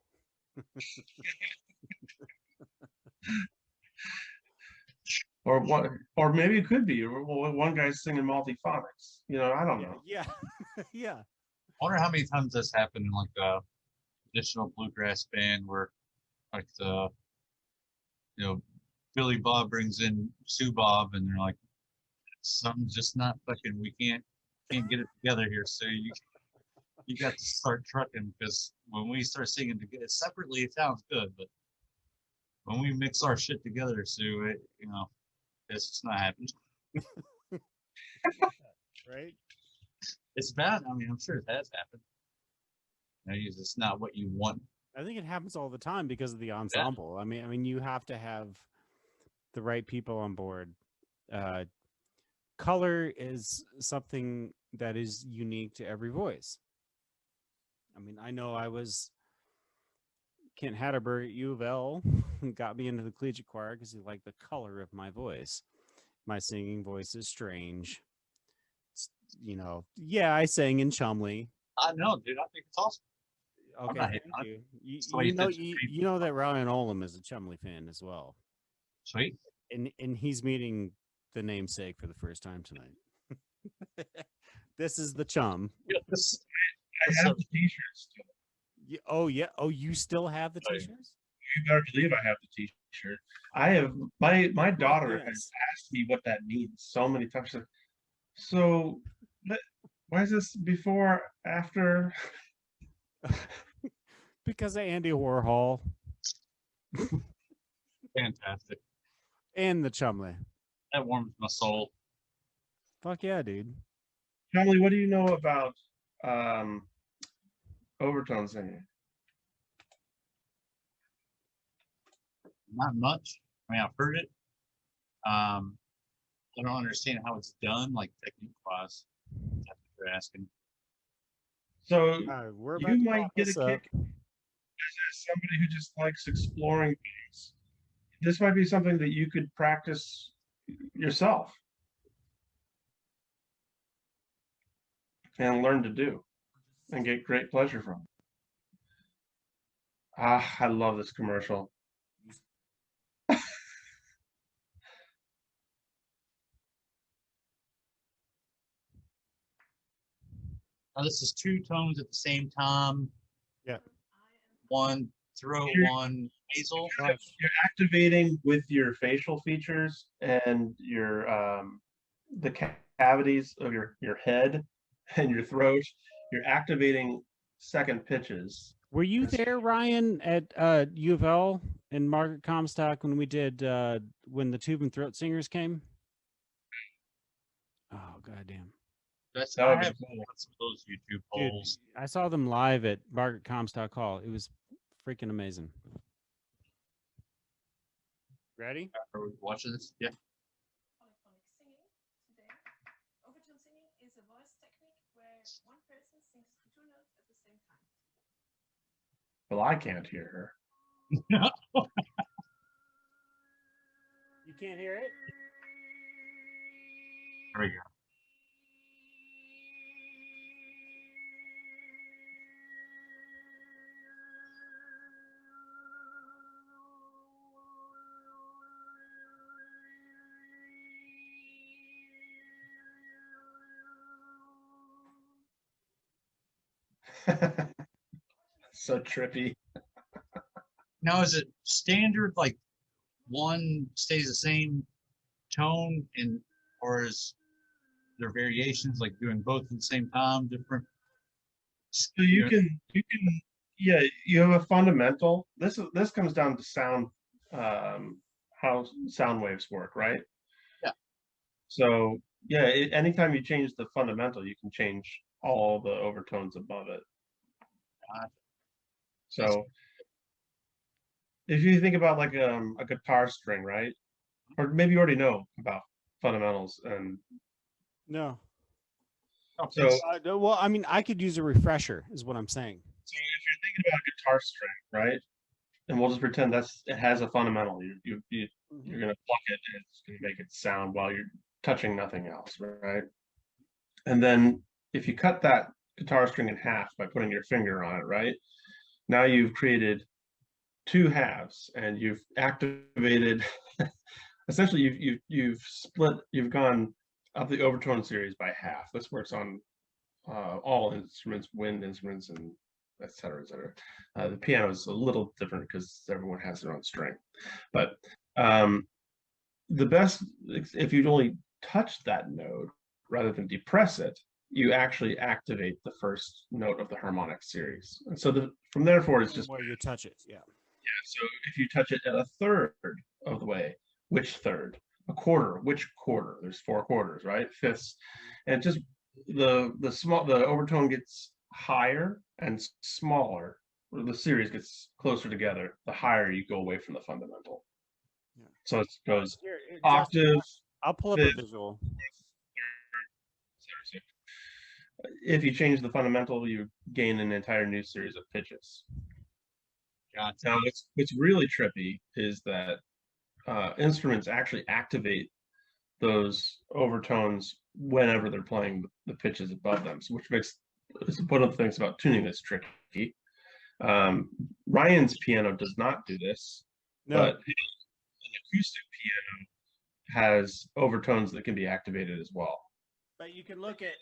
Or what? Or maybe it could be. Or one guy's singing multiphonics. You know, I don't know. Yeah. Yeah. I wonder how many times that's happened in like a traditional bluegrass band where like the Billy Bob brings in Sue Bob and they're like, something's just not fucking. We can't get it together here. So you got to start trucking because when we start singing together separately, it sounds good, but when we mix our shit together, Sue, it's just not happening. Right. It's bad. I mean, I'm sure it has happened. It's not what you want. I think it happens all the time because of the ensemble. Yeah. I mean, you have to have the right people on board. Color is something that is unique to every voice. I mean, I know I was Kent Hatterberg at U of L got me into the collegiate choir because he liked the color of my voice. My singing voice is strange. Yeah, I sang in Chumley. I know, dude. I think it's awesome. Okay, thank you. You know that Ryan Oldham is a Chumley fan as well. Sweet. And he's meeting the namesake for the first time tonight. This is the Chum. Yes. I have the t-shirts still. Oh yeah. Oh, you still have the t-shirts? You better believe I have the t-shirt. I have my daughter has asked me what that means so many times. So why is this before, after? Because of Andy Warhol. Fantastic. And the Chumley. That warms my soul. Fuck yeah, dude. Chumley, what do you know about overtone singing? Not much. I mean, I've heard it. I don't understand how it's done, like technique wise. That's what you're asking. So you might get a kick as somebody who just likes exploring things. This might be something that you could practice yourself and learn to do and get great pleasure from. I love this commercial. Now this is two tones at the same time. Yeah. One throat, one nasal. You're activating with your facial features and your the cavities of your head and your throat. You're activating second pitches. Were you there, Ryan, at U of L and Margaret Comstock when we did when the tube and throat singers came? Oh goddamn! I have some of those YouTube polls. Dude, I saw them live at Margaret Comstock Hall. It was freaking amazing. Ready? Are we watching this? Yeah. Polyphonic singing today. Overtone singing is a voice technique where one person sings two notes at the same time. Well, I can't hear her. You can't hear it? There we go. So trippy. Now, is it standard, like one stays the same tone, or is there variations, like doing both at the same time, different? So you can, yeah, you have a fundamental. This comes down to sound, how sound waves work, right? Yeah. So yeah, anytime you change the fundamental, you can change all the overtones above it. So if you think about like a guitar string, right? Or maybe you already know about fundamentals and No. so well, I mean, I could use a refresher, is what I'm saying. So if you're thinking about a guitar string, right? And we'll just pretend it has a fundamental. You're gonna pluck it and it's gonna make it sound while you're touching nothing else, right? And then if you cut that guitar string in half by putting your finger on it, right? Now you've created two halves, and you've activated. Essentially, you've gone up the overtone series by half. This works on all instruments, wind instruments, and et cetera, et cetera. The piano is a little different because everyone has their own string. But the best, if you'd only touch that note rather than depress it, you actually activate the first note of the harmonic series. And so from there forward, it's just where you touch it. Yeah. yeah. So if you touch it at a third of the way, which third? A quarter, which quarter? There's 4 quarters, right? Fifths, and just the overtone gets higher and smaller, or the series gets closer together, the higher you go away from the fundamental. Yeah. So it goes Here, octave. I'll pull up a visual. If you change the fundamental, you gain an entire new series of pitches. Gotcha. Now, what's really trippy is that instruments actually activate those overtones whenever they're playing the pitches above them, so which makes one of the things about tuning that's tricky. Ryan's piano does not do this, but an acoustic piano has overtones that can be activated as well. But you can look at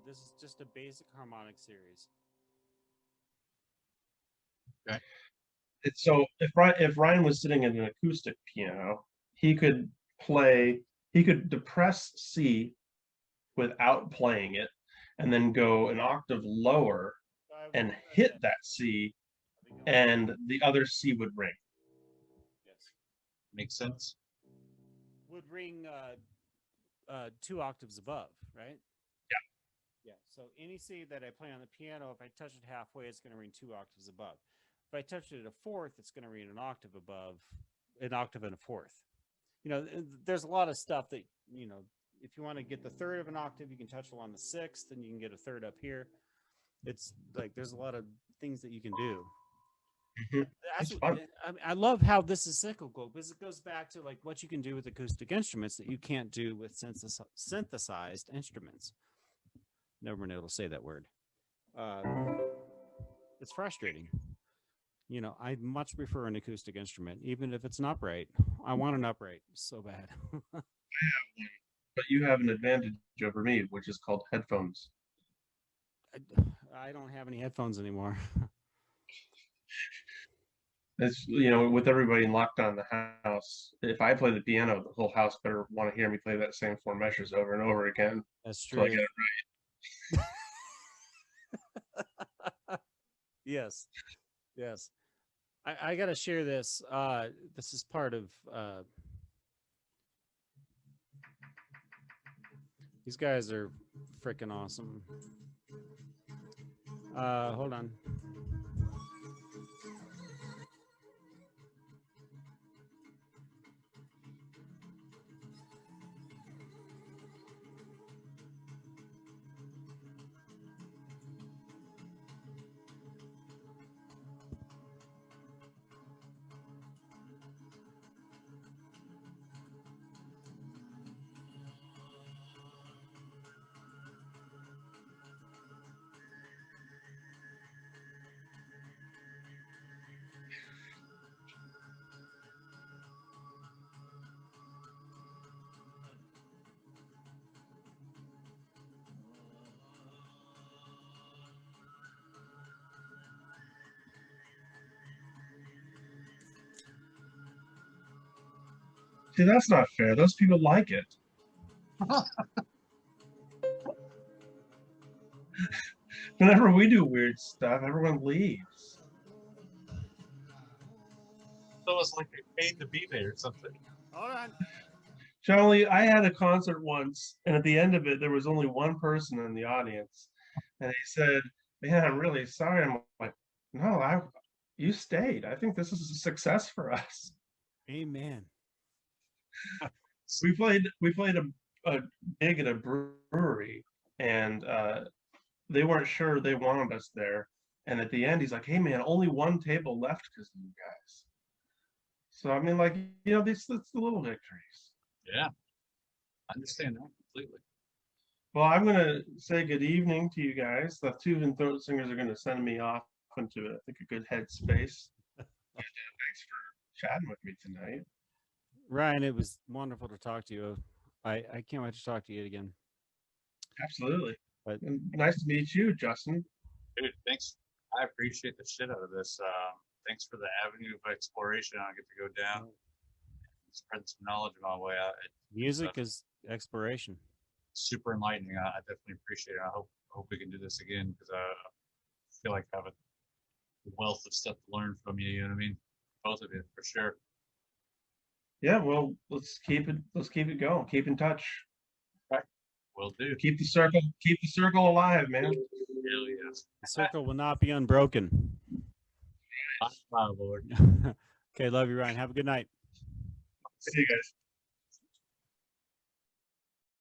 this is just a basic harmonic series. Okay. So if Ryan was sitting at an acoustic piano, he could depress C without playing it, and then go an octave lower and hit that C, and the other C would ring. Yes. Makes sense. Would ring 2 octaves above, right? Yeah. So any C that I play on the piano, if I touch it halfway, it's going to ring 2 octaves above. If I touch it at a fourth, it's going to ring an octave above, an octave and a fourth. There's a lot of stuff that, if you want to get the third of an octave, you can touch along the sixth, and you can get a third up here. It's like there's a lot of things that you can do. Mm-hmm. I love how this is cyclical, because it goes back to like what you can do with acoustic instruments that you can't do with synthesized instruments. Never been able to say that word. It's frustrating. I much prefer an acoustic instrument, even if it's an upright. I want an upright so bad. I have one, but you have an advantage over me, which is called headphones. I don't have any headphones anymore. It's with everybody locked down in the house. If I play the piano, the whole house better want to hear me play that same 4 measures over and over again. That's So I true. get it right. Yes. I got to share this. This is part of these guys are freaking awesome. Hold on. See, that's not fair. Those people like it. Whenever we do weird stuff, everyone leaves. So it's like they paid to be there or something. Hold on. Charlie, I had a concert once, and at the end of it, there was only one person in the audience, and he said, "Man, I'm really sorry." I'm like, "No, you stayed. I think this is a success for us." Amen. We played a gig at a brewery, and they weren't sure they wanted us there. And at the end, he's like, "Hey, man, only one table left because of you guys." So I mean, like, these it's the little victories. Yeah, I understand that completely. Well, I'm gonna say good evening to you guys. The tube and throat singers are gonna send me off into, I think, a good headspace. Thanks for chatting with me tonight. Ryan, it was wonderful to talk to you. I can't wait to talk to you again. Absolutely. But And nice to meet you, Justin. Dude, thanks. I appreciate the shit out of this. Thanks for the avenue of exploration I get to go down. Spread some knowledge my way out. music is exploration. Super enlightening. I definitely appreciate it. I hope we can do this again because I feel like I have a wealth of stuff to learn from you. You know what I mean? Both of you, for sure. Yeah, well, let's keep it going. Keep in touch. Will do. Keep the circle alive, man. Hell yes. The circle will not be unbroken. Bye, Lord. Okay, love you, Ryan. Have a good night. See you guys.